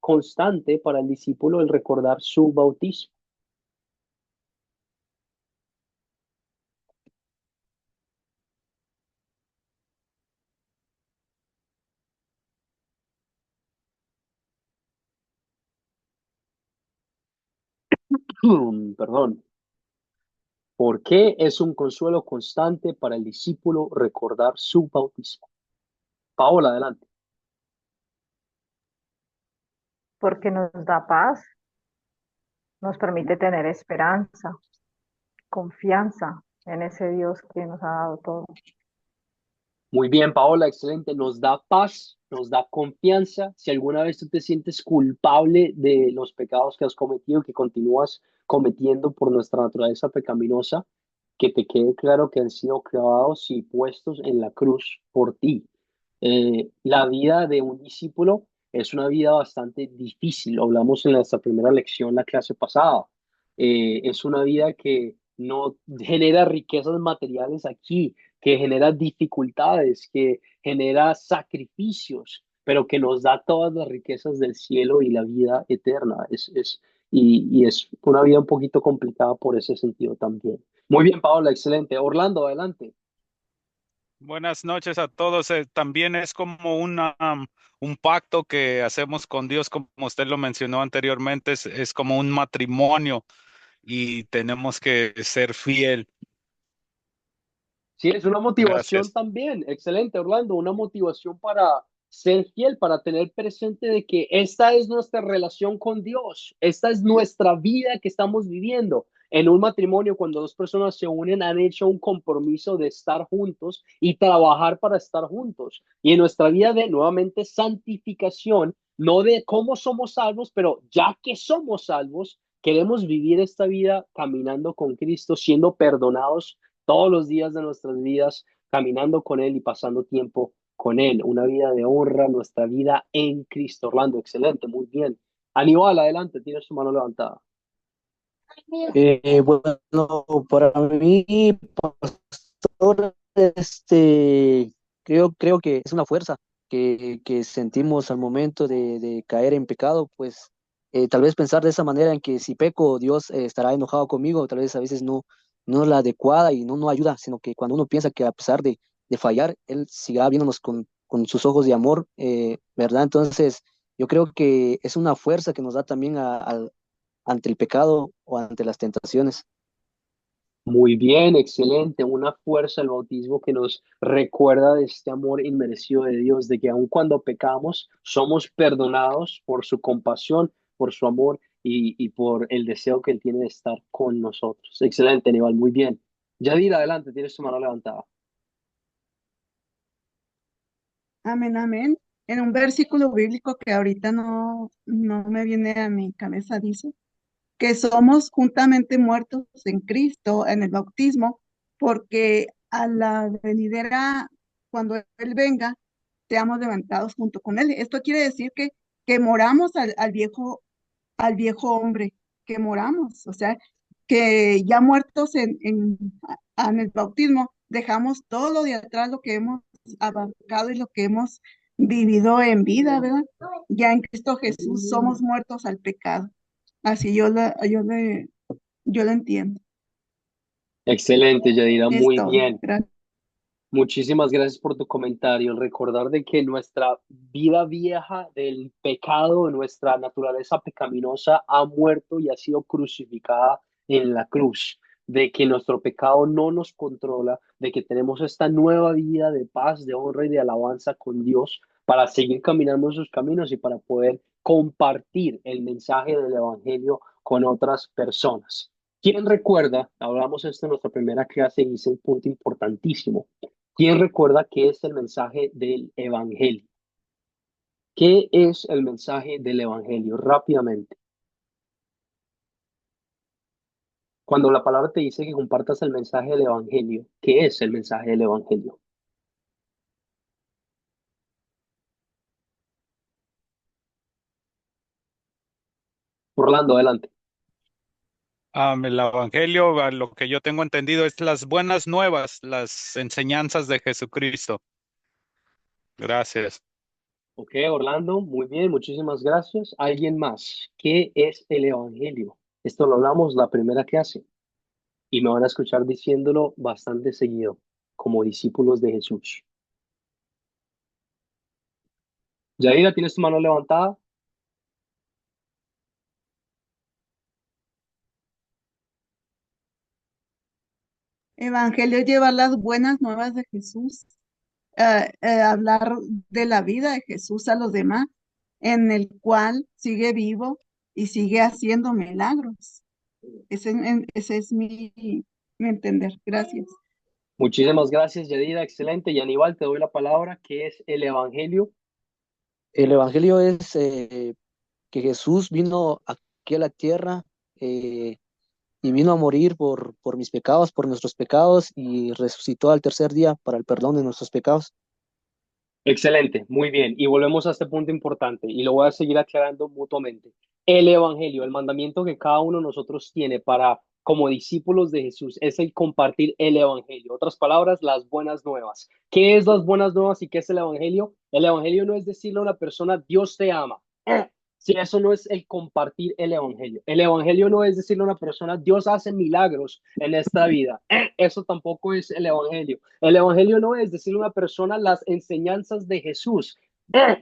constante para el discípulo el recordar su bautismo? Perdón. ¿Por qué es un consuelo constante para el discípulo recordar su bautismo? Paola, adelante. porque nos da paz, nos permite tener esperanza, confianza en ese Dios que nos ha dado todo. Muy bien, Paola, excelente. Nos da paz, nos da confianza. Si alguna vez tú te sientes culpable de los pecados que has cometido, que continúas cometiendo por nuestra naturaleza pecaminosa, que te quede claro que han sido clavados y puestos en la cruz por ti. La vida de un discípulo es una vida bastante difícil. Lo hablamos en nuestra primera lección, la clase pasada. Es una vida que no genera riquezas materiales aquí, que genera dificultades, que genera sacrificios, pero que nos da todas las riquezas del cielo y la vida eterna. Y es una vida un poquito complicada por ese sentido también. Muy bien, Paola, excelente. Orlando, adelante. Buenas noches a todos. También es como un pacto que hacemos con Dios, como usted lo mencionó anteriormente, es como un matrimonio y tenemos que ser fiel. Sí, es una motivación Gracias. también. Excelente, Orlando. Una motivación para ser fiel, para tener presente de que esta es nuestra relación con Dios. Esta es nuestra vida que estamos viviendo. En un matrimonio, cuando dos personas se unen, han hecho un compromiso de estar juntos y trabajar para estar juntos. Y en nuestra vida de nuevamente santificación, no de cómo somos salvos, pero ya que somos salvos, queremos vivir esta vida caminando con Cristo, siendo perdonados todos los días de nuestras vidas, caminando con Él y pasando tiempo con Él. Una vida de honra, nuestra vida en Cristo. Orlando, excelente, muy bien. Aníbal, adelante, tienes tu mano levantada. Bueno, para mí, pastor, creo que es una fuerza que sentimos al momento de caer en pecado, pues tal vez pensar de esa manera en que si peco, Dios estará enojado conmigo, tal vez a veces no es la adecuada y no ayuda, sino que cuando uno piensa que a pesar de fallar, Él siga viéndonos con sus ojos de amor, ¿verdad? Entonces, yo creo que es una fuerza que nos da también ante el pecado o ante las tentaciones. Muy bien, excelente. Una fuerza el bautismo que nos recuerda de este amor inmerecido de Dios, de que aun cuando pecamos, somos perdonados por su compasión, por su amor y por el deseo que Él tiene de estar con nosotros. Excelente, Aníbal, muy bien. Yadir, adelante, tienes tu mano levantada. Amén, amén. En un versículo bíblico que ahorita no me viene a mi cabeza, dice que somos juntamente muertos en Cristo en el bautismo, porque a la venidera, cuando Él venga, seamos levantados junto con Él. Esto quiere decir que moramos al viejo hombre, que moramos, o sea, que ya muertos en el bautismo, dejamos todo lo de atrás, lo que hemos abarcado y lo que hemos vivido en vida, ¿verdad? Ya en Cristo Jesús somos muertos al pecado. Así yo lo entiendo. Excelente, Yadira, Es muy todo. bien. Gracias. Muchísimas gracias por tu comentario. El recordar de que nuestra vida vieja del pecado, nuestra naturaleza pecaminosa ha muerto y ha sido crucificada en la cruz, de que nuestro pecado no nos controla, de que tenemos esta nueva vida de paz, de honra y de alabanza con Dios para seguir caminando en sus caminos y para poder compartir el mensaje del Evangelio con otras personas. ¿Quién recuerda? Hablamos esto en nuestra primera clase y hice un punto importantísimo. ¿Quién recuerda qué es el mensaje del Evangelio? ¿Qué es el mensaje del Evangelio? Rápidamente. Cuando la palabra te dice que compartas el mensaje del Evangelio, ¿qué es el mensaje del Evangelio? Orlando, adelante. El Evangelio, a lo que yo tengo entendido, es las buenas nuevas, las enseñanzas de Jesucristo. Gracias. Ok, Orlando, muy bien, muchísimas gracias. ¿Alguien más? ¿Qué es el Evangelio? Esto lo hablamos la primera clase y me van a escuchar diciéndolo bastante seguido, como discípulos de Jesús. Yaira, ¿tienes tu mano levantada? Evangelio es llevar las buenas nuevas de Jesús, hablar de la vida de Jesús a los demás, en el cual sigue vivo y sigue haciendo milagros. Ese es mi entender. Gracias. Muchísimas gracias, Yadira, excelente. Y Aníbal, te doy la palabra, ¿qué es el Evangelio? El Evangelio es que Jesús vino aquí a la tierra y vino a morir por mis pecados, por nuestros pecados, y resucitó al tercer día para el perdón de nuestros pecados. Excelente, muy bien. Y volvemos a este punto importante y lo voy a seguir aclarando mutuamente. El Evangelio, el mandamiento que cada uno de nosotros tiene para, como discípulos de Jesús, es el compartir el Evangelio. Otras palabras, las buenas nuevas. ¿Qué es las buenas nuevas y qué es el Evangelio? El Evangelio no es decirle a una persona, Dios te ama. Si eso no es el compartir el Evangelio. El Evangelio no es decirle a una persona, Dios hace milagros en esta vida. Eso tampoco es el Evangelio. El Evangelio no es decirle a una persona las enseñanzas de Jesús.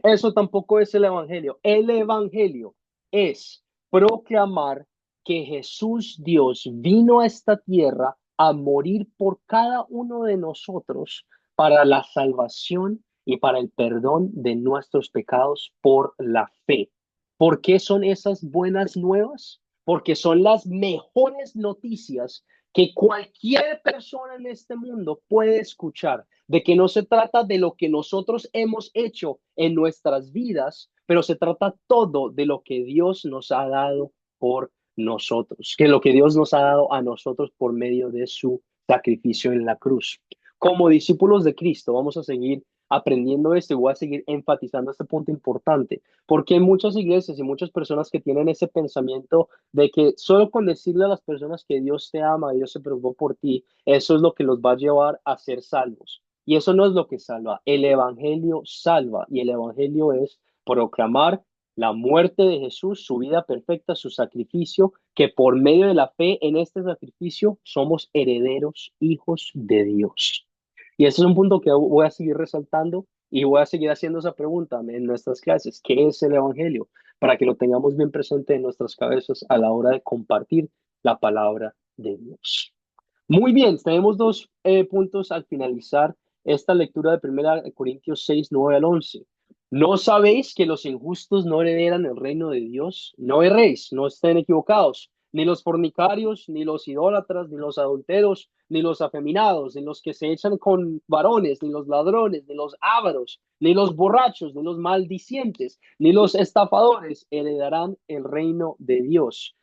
Eso tampoco es el Evangelio. El Evangelio es proclamar que Jesús, Dios, vino a esta tierra a morir por cada uno de nosotros para la salvación y para el perdón de nuestros pecados por la fe. ¿Por qué son esas buenas nuevas? Porque son las mejores noticias que cualquier persona en este mundo puede escuchar, de que no se trata de lo que nosotros hemos hecho en nuestras vidas, pero se trata todo de lo que Dios nos ha dado por nosotros, que lo que Dios nos ha dado a nosotros por medio de su sacrificio en la cruz. Como discípulos de Cristo, vamos a seguir aprendiendo esto y voy a seguir enfatizando este punto importante, porque hay muchas iglesias y muchas personas que tienen ese pensamiento de que solo con decirle a las personas que Dios te ama, Dios se preocupó por ti, eso es lo que los va a llevar a ser salvos. Y eso no es lo que salva. El Evangelio salva y el Evangelio es proclamar la muerte de Jesús, su vida perfecta, su sacrificio, que por medio de la fe en este sacrificio somos herederos, hijos de Dios. Y ese es un punto que voy a seguir resaltando y voy a seguir haciendo esa pregunta en nuestras clases. ¿Qué es el Evangelio? Para que lo tengamos bien presente en nuestras cabezas a la hora de compartir la palabra de Dios. Muy bien, tenemos dos puntos al finalizar esta lectura de 1 Corintios 6, 9 al 11. ¿No sabéis que los injustos no heredan el reino de Dios? No erréis, no estén equivocados. Ni los fornicarios, ni los idólatras, ni los adulteros, ni los afeminados, ni los que se echan con varones, ni los ladrones, ni los ávaros, ni los borrachos, ni los maldicientes, ni los estafadores heredarán el reino de Dios.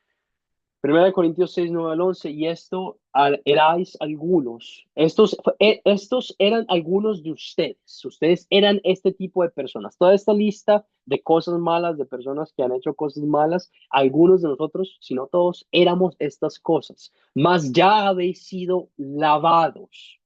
1 Corintios 6, 9 al 11, y esto erais algunos. Estos eran algunos de ustedes. Ustedes eran este tipo de personas. Toda esta lista de cosas malas, de personas que han hecho cosas malas, algunos de nosotros, si no todos, éramos estas cosas. Mas ya habéis sido lavados,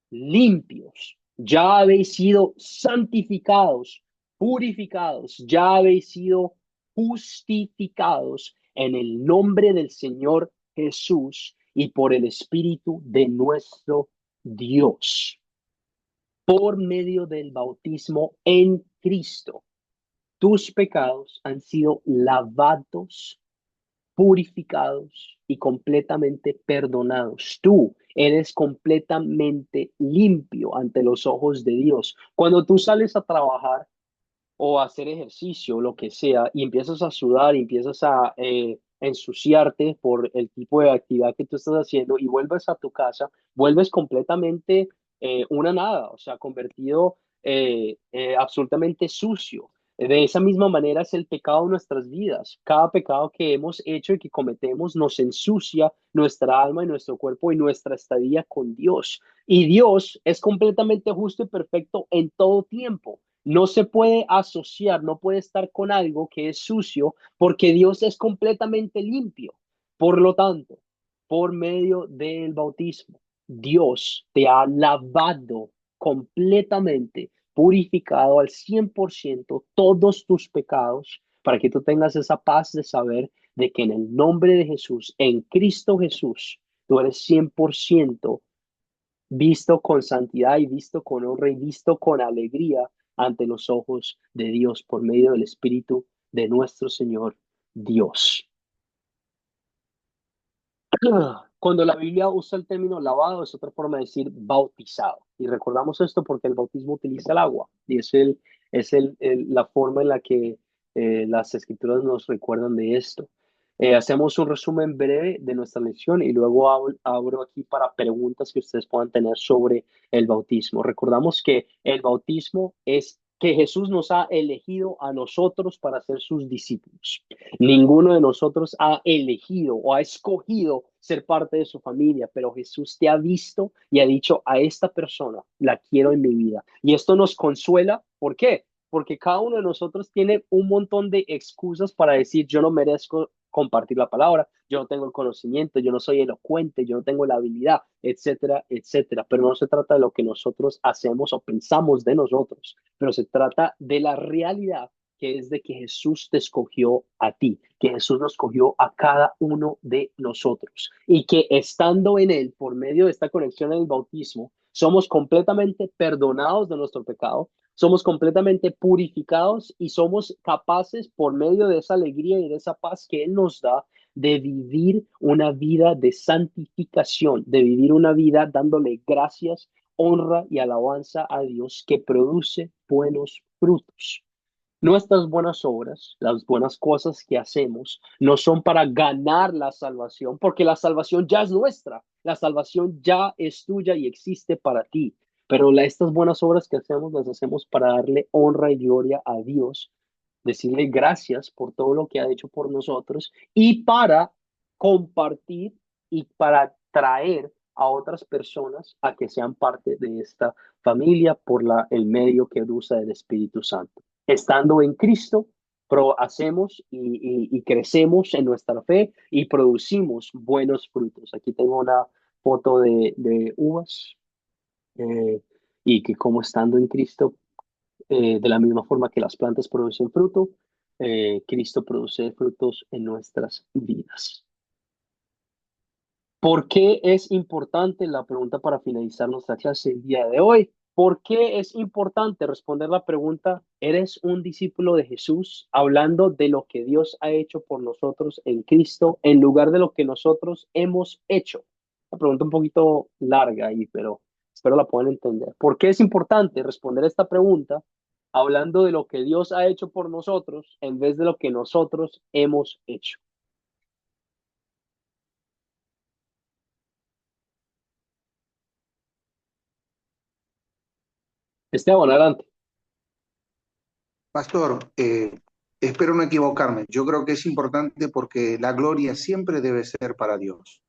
limpios, ya habéis sido santificados, purificados, ya habéis sido justificados en el nombre del Señor Jesús y por el Espíritu de nuestro Dios, por medio del bautismo en Cristo. Tus pecados han sido lavados, purificados y completamente perdonados. Tú eres completamente limpio ante los ojos de Dios. Cuando tú sales a trabajar o a hacer ejercicio, lo que sea, y empiezas a sudar, y empiezas a ensuciarte por el tipo de actividad que tú estás haciendo y vuelves a tu casa, vuelves completamente una nada, o sea, convertido absolutamente sucio. De esa misma manera es el pecado en nuestras vidas. Cada pecado que hemos hecho y que cometemos nos ensucia nuestra alma y nuestro cuerpo y nuestra estadía con Dios. Y Dios es completamente justo y perfecto en todo tiempo. No se puede asociar, no puede estar con algo que es sucio porque Dios es completamente limpio. Por lo tanto, por medio del bautismo, Dios te ha lavado completamente, purificado al 100% todos tus pecados para que tú tengas esa paz de saber de que en el nombre de Jesús, en Cristo Jesús, tú eres 100% visto con santidad y visto con honra y visto con alegría ante los ojos de Dios por medio del Espíritu de nuestro Señor Dios. Cuando la Biblia usa el término lavado, es otra forma de decir bautizado. Y recordamos esto porque el bautismo utiliza el agua y la forma en la que las escrituras nos recuerdan de esto. Hacemos un resumen breve de nuestra lección y luego abro aquí para preguntas que ustedes puedan tener sobre el bautismo. Recordamos que el bautismo es que Jesús nos ha elegido a nosotros para ser sus discípulos. Ninguno de nosotros ha elegido o ha escogido ser parte de su familia, pero Jesús te ha visto y ha dicho, a esta persona la quiero en mi vida. Y esto nos consuela. ¿Por qué? Porque cada uno de nosotros tiene un montón de excusas para decir, yo no merezco compartir la palabra, yo no tengo el conocimiento, yo no soy elocuente, yo no tengo la habilidad, etcétera, etcétera. Pero no se trata de lo que nosotros hacemos o pensamos de nosotros, pero se trata de la realidad que es de que Jesús te escogió a ti, que Jesús nos escogió a cada uno de nosotros y que estando en Él, por medio de esta conexión en el bautismo, somos completamente perdonados de nuestro pecado, somos completamente purificados y somos capaces, por medio de esa alegría y de esa paz que Él nos da, de vivir una vida de santificación, de vivir una vida dándole gracias, honra y alabanza a Dios que produce buenos frutos. Nuestras buenas obras, las buenas cosas que hacemos, no son para ganar la salvación, porque la salvación ya es nuestra, la salvación ya es tuya y existe para ti. Pero estas buenas obras que hacemos, las hacemos para darle honra y gloria a Dios, decirle gracias por todo lo que ha hecho por nosotros y para compartir y para traer a otras personas a que sean parte de esta familia por el medio que usa el Espíritu Santo. Estando en Cristo, hacemos y crecemos en nuestra fe y producimos buenos frutos. Aquí tengo una foto de uvas y que como estando en Cristo, de la misma forma que las plantas producen fruto, Cristo produce frutos en nuestras vidas. ¿Por qué es importante la pregunta para finalizar nuestra clase el día de hoy? ¿Por qué es importante responder la pregunta, ¿eres un discípulo de Jesús? Hablando de lo que Dios ha hecho por nosotros en Cristo, en lugar de lo que nosotros hemos hecho. Una pregunta un poquito larga ahí, pero espero la puedan entender. ¿Por qué es importante responder esta pregunta hablando de lo que Dios ha hecho por nosotros en vez de lo que nosotros hemos hecho? Esteban, adelante. Pastor, espero no equivocarme. Yo creo que es importante porque la gloria siempre debe ser para Dios.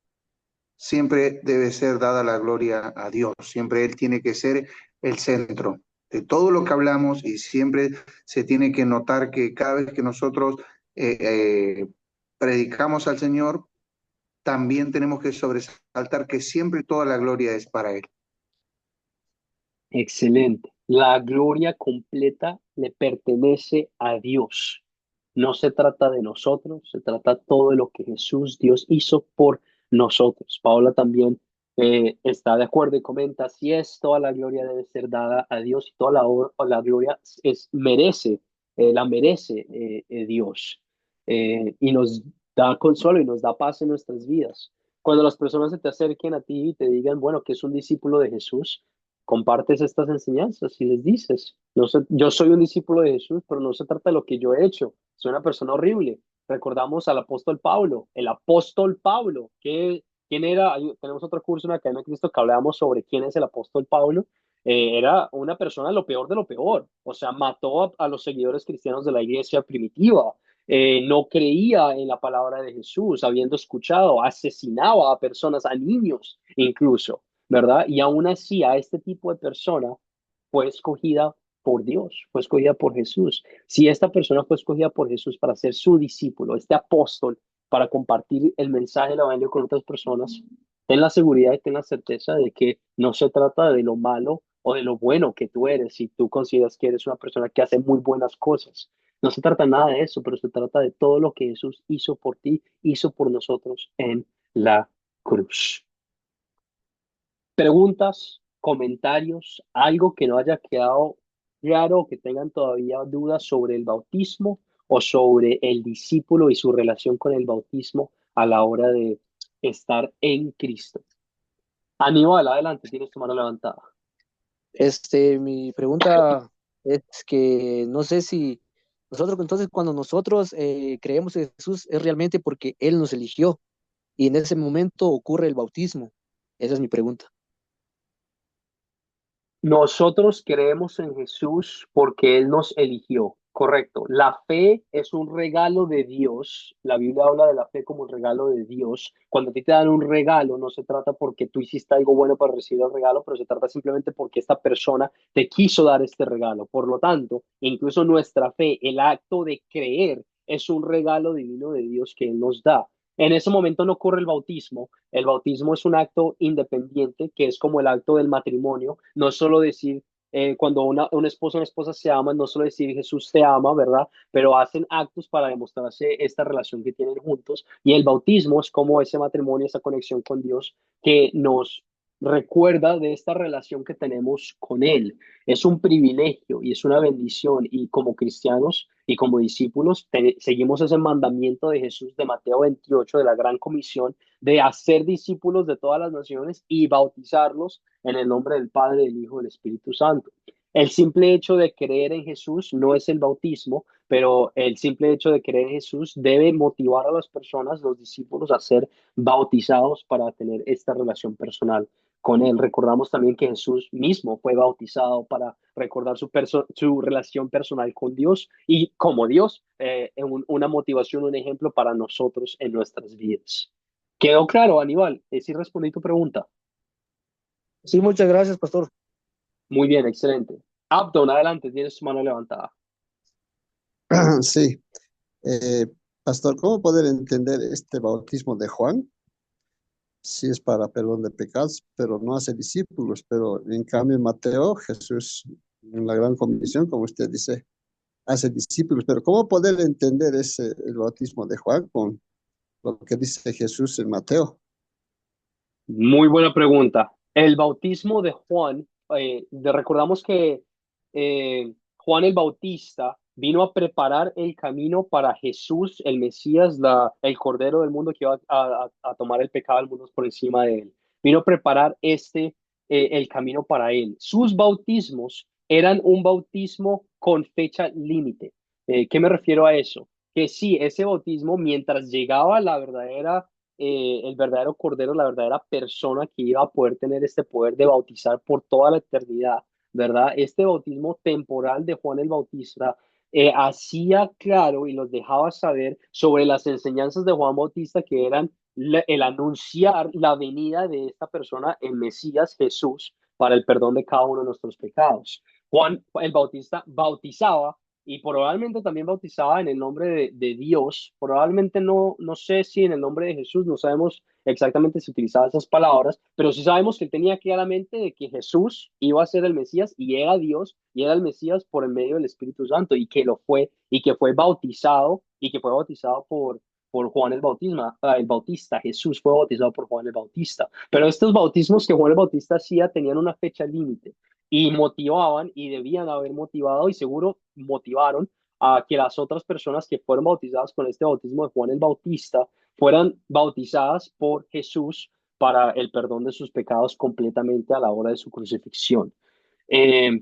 Siempre debe ser dada la gloria a Dios. Siempre Él tiene que ser el centro de todo lo que hablamos y siempre se tiene que notar que cada vez que nosotros predicamos al Señor, también tenemos que sobresaltar que siempre toda la gloria es para Él. Excelente. La gloria completa le pertenece a Dios. No se trata de nosotros, se trata todo de lo que Jesús, Dios hizo por nosotros. Paola también está de acuerdo y comenta, si es toda la gloria debe ser dada a Dios y toda la gloria la merece Dios. Y nos da consuelo y nos da paz en nuestras vidas. Cuando las personas se te acerquen a ti y te digan, bueno, que es un discípulo de Jesús, compartes estas enseñanzas y les dices, no sé, yo soy un discípulo de Jesús, pero no se trata de lo que yo he hecho, soy una persona horrible. Recordamos al apóstol Pablo, ¿quién era? Tenemos otro curso en la Academia de Cristo que hablábamos sobre quién es el apóstol Pablo. Era una persona lo peor de lo peor, o sea, mató a los seguidores cristianos de la iglesia primitiva, no creía en la palabra de Jesús, habiendo escuchado, asesinaba a personas, a niños incluso. ¿Verdad? Y aún así a este tipo de persona fue escogida por Dios, fue escogida por Jesús. Si esta persona fue escogida por Jesús para ser su discípulo, este apóstol, para compartir el mensaje del Evangelio con otras personas, ten la seguridad y ten la certeza de que no se trata de lo malo o de lo bueno que tú eres, si tú consideras que eres una persona que hace muy buenas cosas. No se trata nada de eso, pero se trata de todo lo que Jesús hizo por ti, hizo por nosotros en la cruz. Preguntas, comentarios, algo que no haya quedado claro, que tengan todavía dudas sobre el bautismo o sobre el discípulo y su relación con el bautismo a la hora estar en Cristo. Aníbal, adelante, tienes tu mano levantada. Mi pregunta es que no sé si nosotros, entonces, cuando nosotros creemos en Jesús, es realmente porque Él nos eligió y en ese momento ocurre el bautismo. Esa es mi pregunta. Nosotros creemos en Jesús porque Él nos eligió, correcto. La fe es un regalo de Dios. La Biblia habla de la fe como un regalo de Dios. Cuando a ti te dan un regalo, no se trata porque tú hiciste algo bueno para recibir el regalo, pero se trata simplemente porque esta persona te quiso dar este regalo. Por lo tanto, incluso nuestra fe, el acto de creer, es un regalo divino de Dios que Él nos da. En ese momento no ocurre el bautismo. El bautismo es un acto independiente, que es como el acto del matrimonio. No es solo decir, cuando un esposo o una esposa se aman, no solo decir Jesús te ama, ¿verdad? Pero hacen actos para demostrarse esta relación que tienen juntos. Y el bautismo es como ese matrimonio, esa conexión con Dios que nos recuerda de esta relación que tenemos con Él. Es un privilegio y es una bendición. Y como cristianos y como discípulos, seguimos ese mandamiento de Jesús de Mateo 28, de la Gran Comisión, de hacer discípulos de todas las naciones y bautizarlos en el nombre del Padre, del Hijo y del Espíritu Santo. El simple hecho de creer en Jesús no es el bautismo, pero el simple hecho de creer en Jesús debe motivar a las personas, los discípulos, a ser bautizados para tener esta relación personal con Él. Recordamos también que Jesús mismo fue bautizado para recordar su relación personal con Dios y como Dios, una motivación, un ejemplo para nosotros en nuestras vidas. ¿Quedó claro, Aníbal? Sí respondí tu pregunta. Sí, muchas gracias, pastor. Muy bien, excelente. Abdon, adelante, tienes tu mano levantada. Sí, eh, pastor, ¿cómo poder entender este bautismo de Juan? Sí es para perdón de pecados, pero no hace discípulos, pero en cambio en Mateo, Jesús, en la gran comisión, como usted dice, hace discípulos, pero ¿cómo poder entender el bautismo de Juan con lo que dice Jesús en Mateo? Muy buena pregunta. El bautismo de Juan, recordamos que Juan el Bautista vino a preparar el camino para Jesús, el Mesías, el Cordero del mundo que iba a tomar el pecado del mundo por encima de él. Vino a preparar el camino para él. Sus bautismos eran un bautismo con fecha límite. ¿Qué me refiero a eso? Que sí, ese bautismo, mientras llegaba el verdadero Cordero, la verdadera persona que iba a poder tener este poder de bautizar por toda la eternidad, ¿verdad? Este bautismo temporal de Juan el Bautista hacía claro y los dejaba saber sobre las enseñanzas de Juan Bautista que eran el anunciar la venida de esta persona, el Mesías Jesús, para el perdón de cada uno de nuestros pecados. Juan el Bautista bautizaba y probablemente también bautizaba en el nombre de Dios, probablemente no sé si en el nombre de Jesús, no sabemos exactamente si utilizaba esas palabras, pero sí sabemos que él tenía claramente de que Jesús iba a ser el Mesías y era Dios y era el Mesías por el medio del Espíritu Santo y que lo fue y que fue bautizado y que fue bautizado por Juan el Bautista. Jesús fue bautizado por Juan el Bautista. Pero estos bautismos que Juan el Bautista hacía tenían una fecha límite y motivaban y debían haber motivado y seguro motivaron a que las otras personas que fueron bautizadas con este bautismo de Juan el Bautista fueran bautizadas por Jesús para el perdón de sus pecados completamente a la hora de su crucifixión.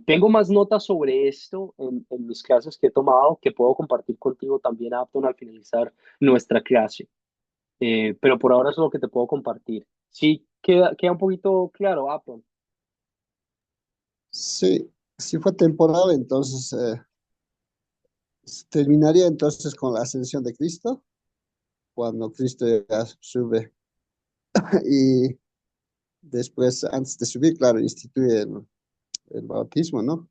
Tengo más notas sobre esto en mis clases que he tomado que puedo compartir contigo también, Apton, al finalizar nuestra clase. Pero por ahora es lo que te puedo compartir. Sí, queda un poquito claro, Apton. Sí, si fue temporal, entonces terminaría entonces con la ascensión de Cristo, cuando Cristo ya sube y después, antes de subir, claro, instituye el bautismo, ¿no?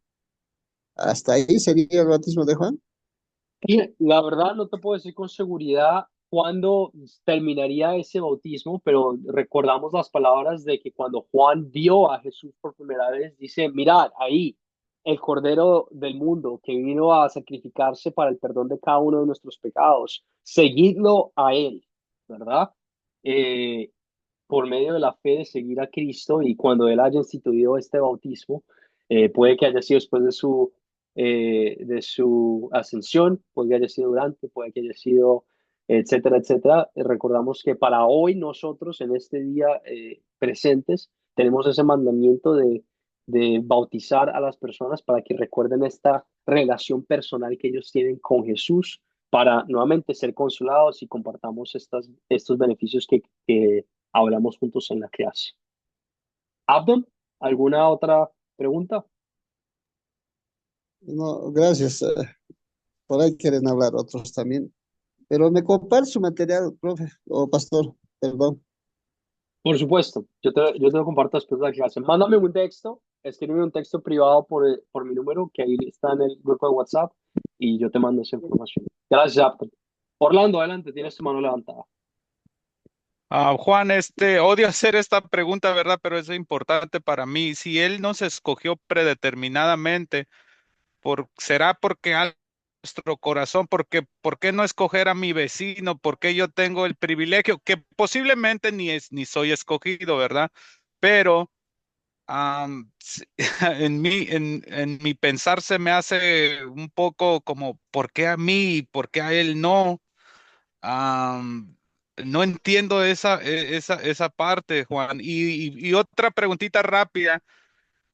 Hasta ahí sería el bautismo de Juan. La verdad no te puedo decir con seguridad cuándo terminaría ese bautismo, pero recordamos las palabras de que cuando Juan vio a Jesús por primera vez, dice, mirad, ahí el Cordero del mundo que vino a sacrificarse para el perdón de cada uno de nuestros pecados. Seguidlo a él, ¿verdad? Eh, por medio de la fe de seguir a Cristo y cuando Él haya instituido este bautismo, puede que haya sido después de su ascensión, puede que haya sido durante, puede que haya sido etcétera, etcétera. Recordamos que para hoy nosotros en este día presentes tenemos ese mandamiento de bautizar a las personas para que recuerden esta relación personal que ellos tienen con Jesús para nuevamente ser consolados y compartamos estos beneficios que hablamos juntos en la clase. Abdon, ¿alguna otra pregunta? No, gracias. Por ahí quieren hablar otros también. Pero me comparte su material, profe, o pastor, perdón. Por supuesto, yo te lo comparto después de la clase. Mándame un texto, escríbeme un texto privado por mi número, que ahí está en el grupo de WhatsApp, y yo te mando esa información. Gracias, Abdon. Orlando, adelante, tienes tu mano levantada. Juan, odio hacer esta pregunta, ¿verdad? Pero es importante para mí. Si él nos escogió predeterminadamente, ¿será porque algo en nuestro corazón? ¿Por qué no escoger a mi vecino? ¿Por qué yo tengo el privilegio? Que posiblemente ni soy escogido, ¿verdad? Pero en mi pensar se me hace un poco como, ¿por qué a mí? ¿Por qué a él no? Am, no entiendo esa parte, Juan. Y otra preguntita rápida.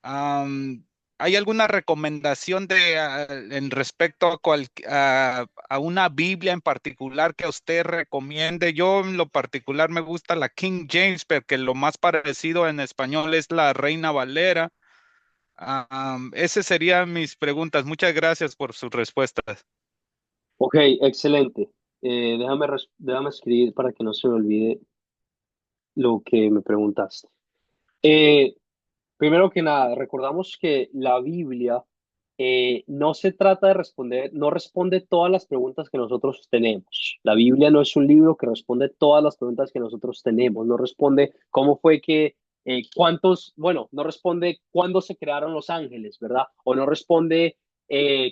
am, ¿Hay alguna recomendación en respecto a una Biblia en particular que usted recomiende? Yo en lo particular me gusta la King James, porque lo más parecido en español es la Reina Valera. Esas serían mis preguntas. Muchas gracias por sus respuestas. Ok, excelente. Déjame escribir para que no se me olvide lo que me preguntaste. Eh, Primero que nada, recordamos que la Biblia no se trata de responder, no responde todas las preguntas que nosotros tenemos. La Biblia no es un libro que responde todas las preguntas que nosotros tenemos. No responde cómo fue que, bueno, no responde cuándo se crearon los ángeles, ¿verdad? O no responde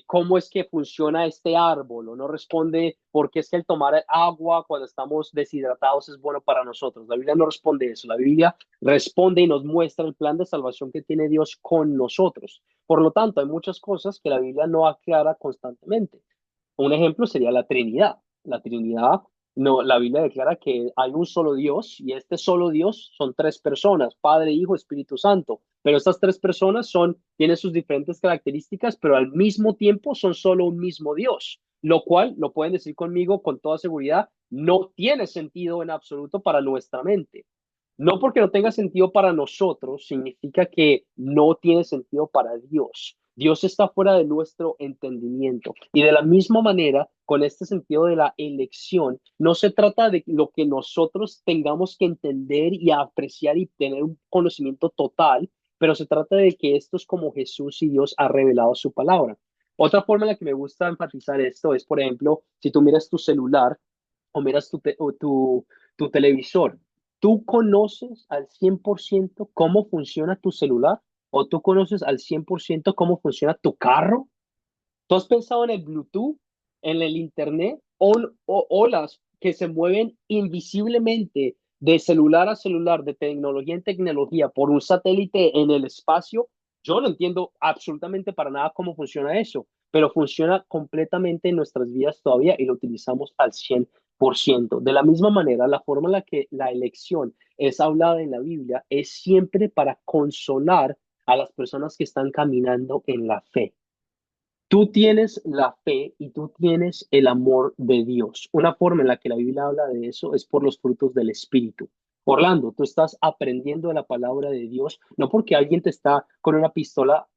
cómo es que funciona este árbol, o no responde por qué es que el tomar agua cuando estamos deshidratados es bueno para nosotros. La Biblia no responde eso. La Biblia responde y nos muestra el plan de salvación que tiene Dios con nosotros. Por lo tanto, hay muchas cosas que la Biblia no aclara constantemente. Un ejemplo sería la Trinidad. La Trinidad, no, la Biblia declara que hay un solo Dios y este solo Dios son tres personas, Padre, Hijo, Espíritu Santo. Pero estas tres personas tienen sus diferentes características, pero al mismo tiempo son solo un mismo Dios, lo cual, lo pueden decir conmigo con toda seguridad, no tiene sentido en absoluto para nuestra mente. No porque no tenga sentido para nosotros, significa que no tiene sentido para Dios. Dios está fuera de nuestro entendimiento. Y de la misma manera, con este sentido de la elección, no se trata de lo que nosotros tengamos que entender y apreciar y tener un conocimiento total, pero se trata de que esto es como Jesús y Dios ha revelado su palabra. Otra forma en la que me gusta enfatizar esto es, por ejemplo, si tú miras tu celular o miras tu televisor, ¿tú conoces al 100% cómo funciona tu celular? ¿O tú conoces al 100% cómo funciona tu carro? ¿Tú has pensado en el Bluetooth, en el Internet o olas que se mueven invisiblemente de celular a celular, de tecnología en tecnología, por un satélite en el espacio? Yo no entiendo absolutamente para nada cómo funciona eso, pero funciona completamente en nuestras vidas todavía y lo utilizamos al 100%. De la misma manera, la forma en la que la elección es hablada en la Biblia es siempre para consolar a las personas que están caminando en la fe. Tú tienes la fe y tú tienes el amor de Dios. Una forma en la que la Biblia habla de eso es por los frutos del Espíritu. Orlando, tú estás aprendiendo de la palabra de Dios, no porque alguien te está con una pistola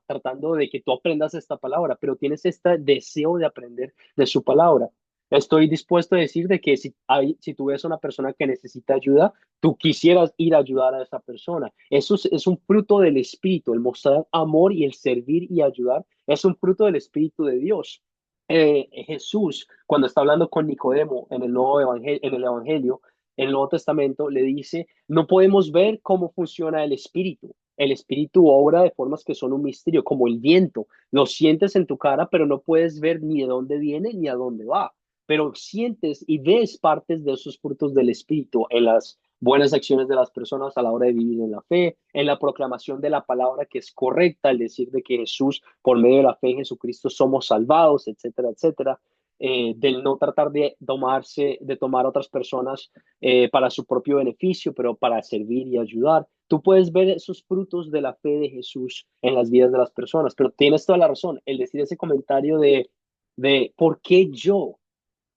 tratando de que tú aprendas esta palabra, pero tienes este deseo de aprender de su palabra. Estoy dispuesto a decir de que si tú ves a una persona que necesita ayuda, tú quisieras ir a ayudar a esa persona. Eso es un fruto del Espíritu, el mostrar amor y el servir y ayudar es un fruto del Espíritu de Dios. Jesús, cuando está hablando con Nicodemo en el Evangelio, en el Nuevo Testamento, le dice, no podemos ver cómo funciona el Espíritu. El Espíritu obra de formas que son un misterio, como el viento. Lo sientes en tu cara, pero no puedes ver ni de dónde viene ni a dónde va. Pero sientes y ves partes de esos frutos del Espíritu en las buenas acciones de las personas a la hora de vivir en la fe, en la proclamación de la palabra que es correcta, el decir de que Jesús, por medio de la fe en Jesucristo, somos salvados, etcétera, etcétera. del no tratar de tomar a otras personas para su propio beneficio, pero para servir y ayudar. Tú puedes ver esos frutos de la fe de Jesús en las vidas de las personas, pero tienes toda la razón. El decir ese comentario de ¿por qué yo?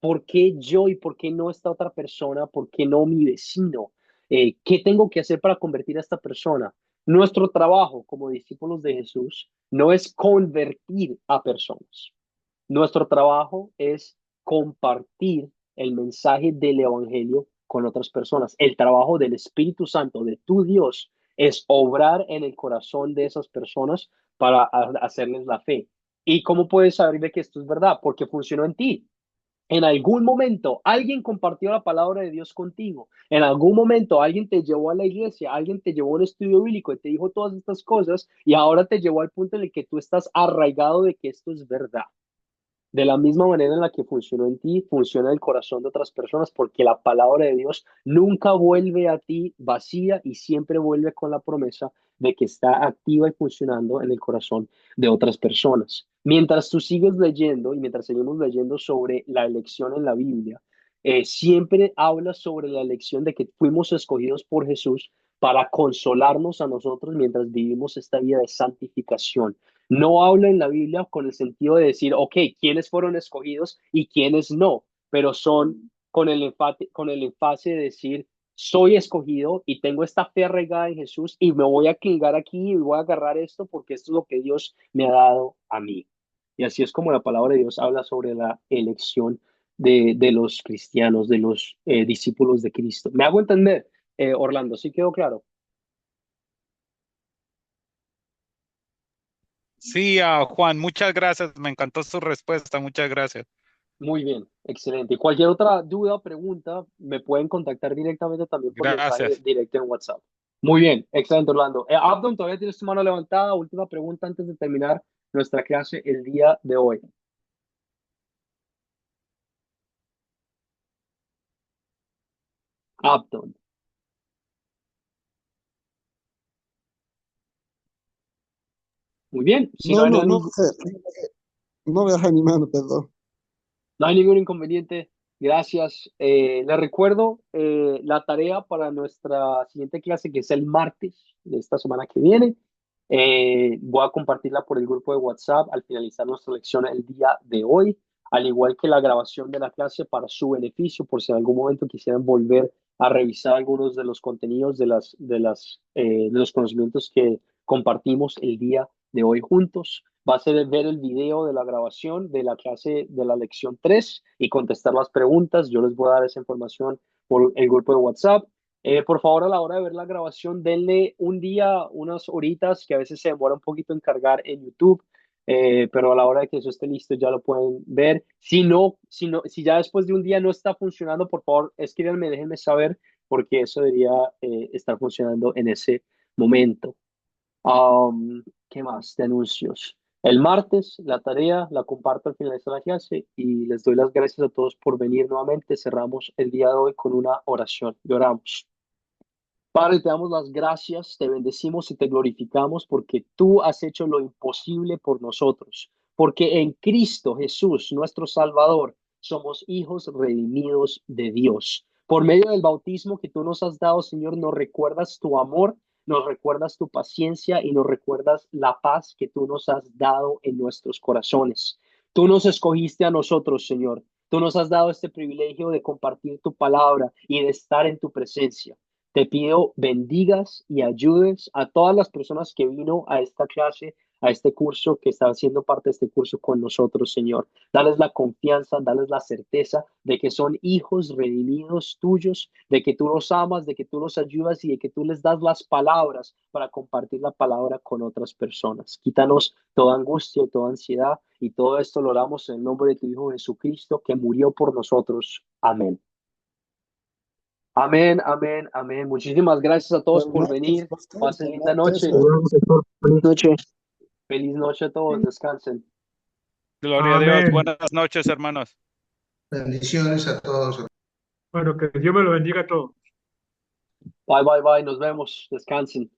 ¿Por qué yo y por qué no esta otra persona? ¿Por qué no mi vecino? ¿Qué tengo que hacer para convertir a esta persona? Nuestro trabajo como discípulos de Jesús no es convertir a personas. Nuestro trabajo es compartir el mensaje del Evangelio con otras personas. El trabajo del Espíritu Santo, de tu Dios, es obrar en el corazón de esas personas para hacerles la fe. ¿Y cómo puedes saber de que esto es verdad? Porque funcionó en ti. En algún momento alguien compartió la palabra de Dios contigo. En algún momento alguien te llevó a la iglesia, alguien te llevó a un estudio bíblico y te dijo todas estas cosas y ahora te llevó al punto en el que tú estás arraigado de que esto es verdad. De la misma manera en la que funcionó en ti, funciona en el corazón de otras personas, porque la palabra de Dios nunca vuelve a ti vacía y siempre vuelve con la promesa de que está activa y funcionando en el corazón de otras personas. Mientras tú sigues leyendo y mientras seguimos leyendo sobre la elección en la Biblia, siempre habla sobre la elección de que fuimos escogidos por Jesús para consolarnos a nosotros mientras vivimos esta vida de santificación. No habla en la Biblia con el sentido de decir, ok, quiénes fueron escogidos y quiénes no, pero son con el enfase de decir, soy escogido y tengo esta fe arraigada en Jesús y me voy a clingar aquí y voy a agarrar esto porque esto es lo que Dios me ha dado a mí. Y así es como la palabra de Dios habla sobre la elección de los cristianos, de los discípulos de Cristo. ¿Me hago entender, Orlando? ¿Sí quedó claro? Sí, Juan, muchas gracias. Me encantó su respuesta. Muchas gracias. Muy bien, excelente. Cualquier otra duda o pregunta, me pueden contactar directamente también por mensaje Gracias. directo en WhatsApp. Muy bien, excelente, Orlando. Abdon, todavía tienes tu mano levantada. Última pregunta antes de terminar nuestra clase el día de hoy. Abdon. Muy bien, si no No, hay, no, no, no viaja mi mano, perdón. no hay ningún inconveniente, gracias. Les recuerdo la tarea para nuestra siguiente clase, que es el martes de esta semana que viene. Voy a compartirla por el grupo de WhatsApp al finalizar nuestra lección el día de hoy, al igual que la grabación de la clase para su beneficio, por si en algún momento quisieran volver a revisar algunos de los contenidos de los conocimientos que compartimos el día de hoy juntos. Va a ser ver el video de la grabación de la clase de la lección 3 y contestar las preguntas. Yo les voy a dar esa información por el grupo de WhatsApp. Por favor, a la hora de ver la grabación, denle un día, unas horitas, que a veces se demora un poquito en cargar en YouTube, pero a la hora de que eso esté listo ya lo pueden ver. Si ya después de un día no está funcionando, por favor, escríbanme, déjenme saber, porque eso debería estar funcionando en ese momento. ¿Qué más de anuncios? El martes la tarea la comparto al finalizar la clase y les doy las gracias a todos por venir nuevamente. Cerramos el día de hoy con una oración. Lloramos. Padre, te damos las gracias, te bendecimos y te glorificamos porque tú has hecho lo imposible por nosotros, porque en Cristo Jesús, nuestro Salvador, somos hijos redimidos de Dios. Por medio del bautismo que tú nos has dado, Señor, nos recuerdas tu amor, nos recuerdas tu paciencia y nos recuerdas la paz que tú nos has dado en nuestros corazones. Tú nos escogiste a nosotros, Señor. Tú nos has dado este privilegio de compartir tu palabra y de estar en tu presencia. Te pido bendigas y ayudes a todas las personas que vino a esta clase, a este curso, que están haciendo parte de este curso con nosotros, Señor. Dales la confianza, dales la certeza de que son hijos redimidos tuyos, de que tú los amas, de que tú los ayudas y de que tú les das las palabras para compartir la palabra con otras personas. Quítanos toda angustia, toda ansiedad y todo esto lo oramos en el nombre de tu Hijo Jesucristo, que murió por nosotros. Amén. Amén, amén, amén. Muchísimas gracias a todos por venir. Pasen linda noche. Feliz noche. Feliz noche a todos. Descansen. Gloria a Dios. Amén. Buenas noches, hermanos. Bendiciones a todos. Bueno, que Dios me lo bendiga a todos. Bye, bye, bye. Nos vemos. Descansen.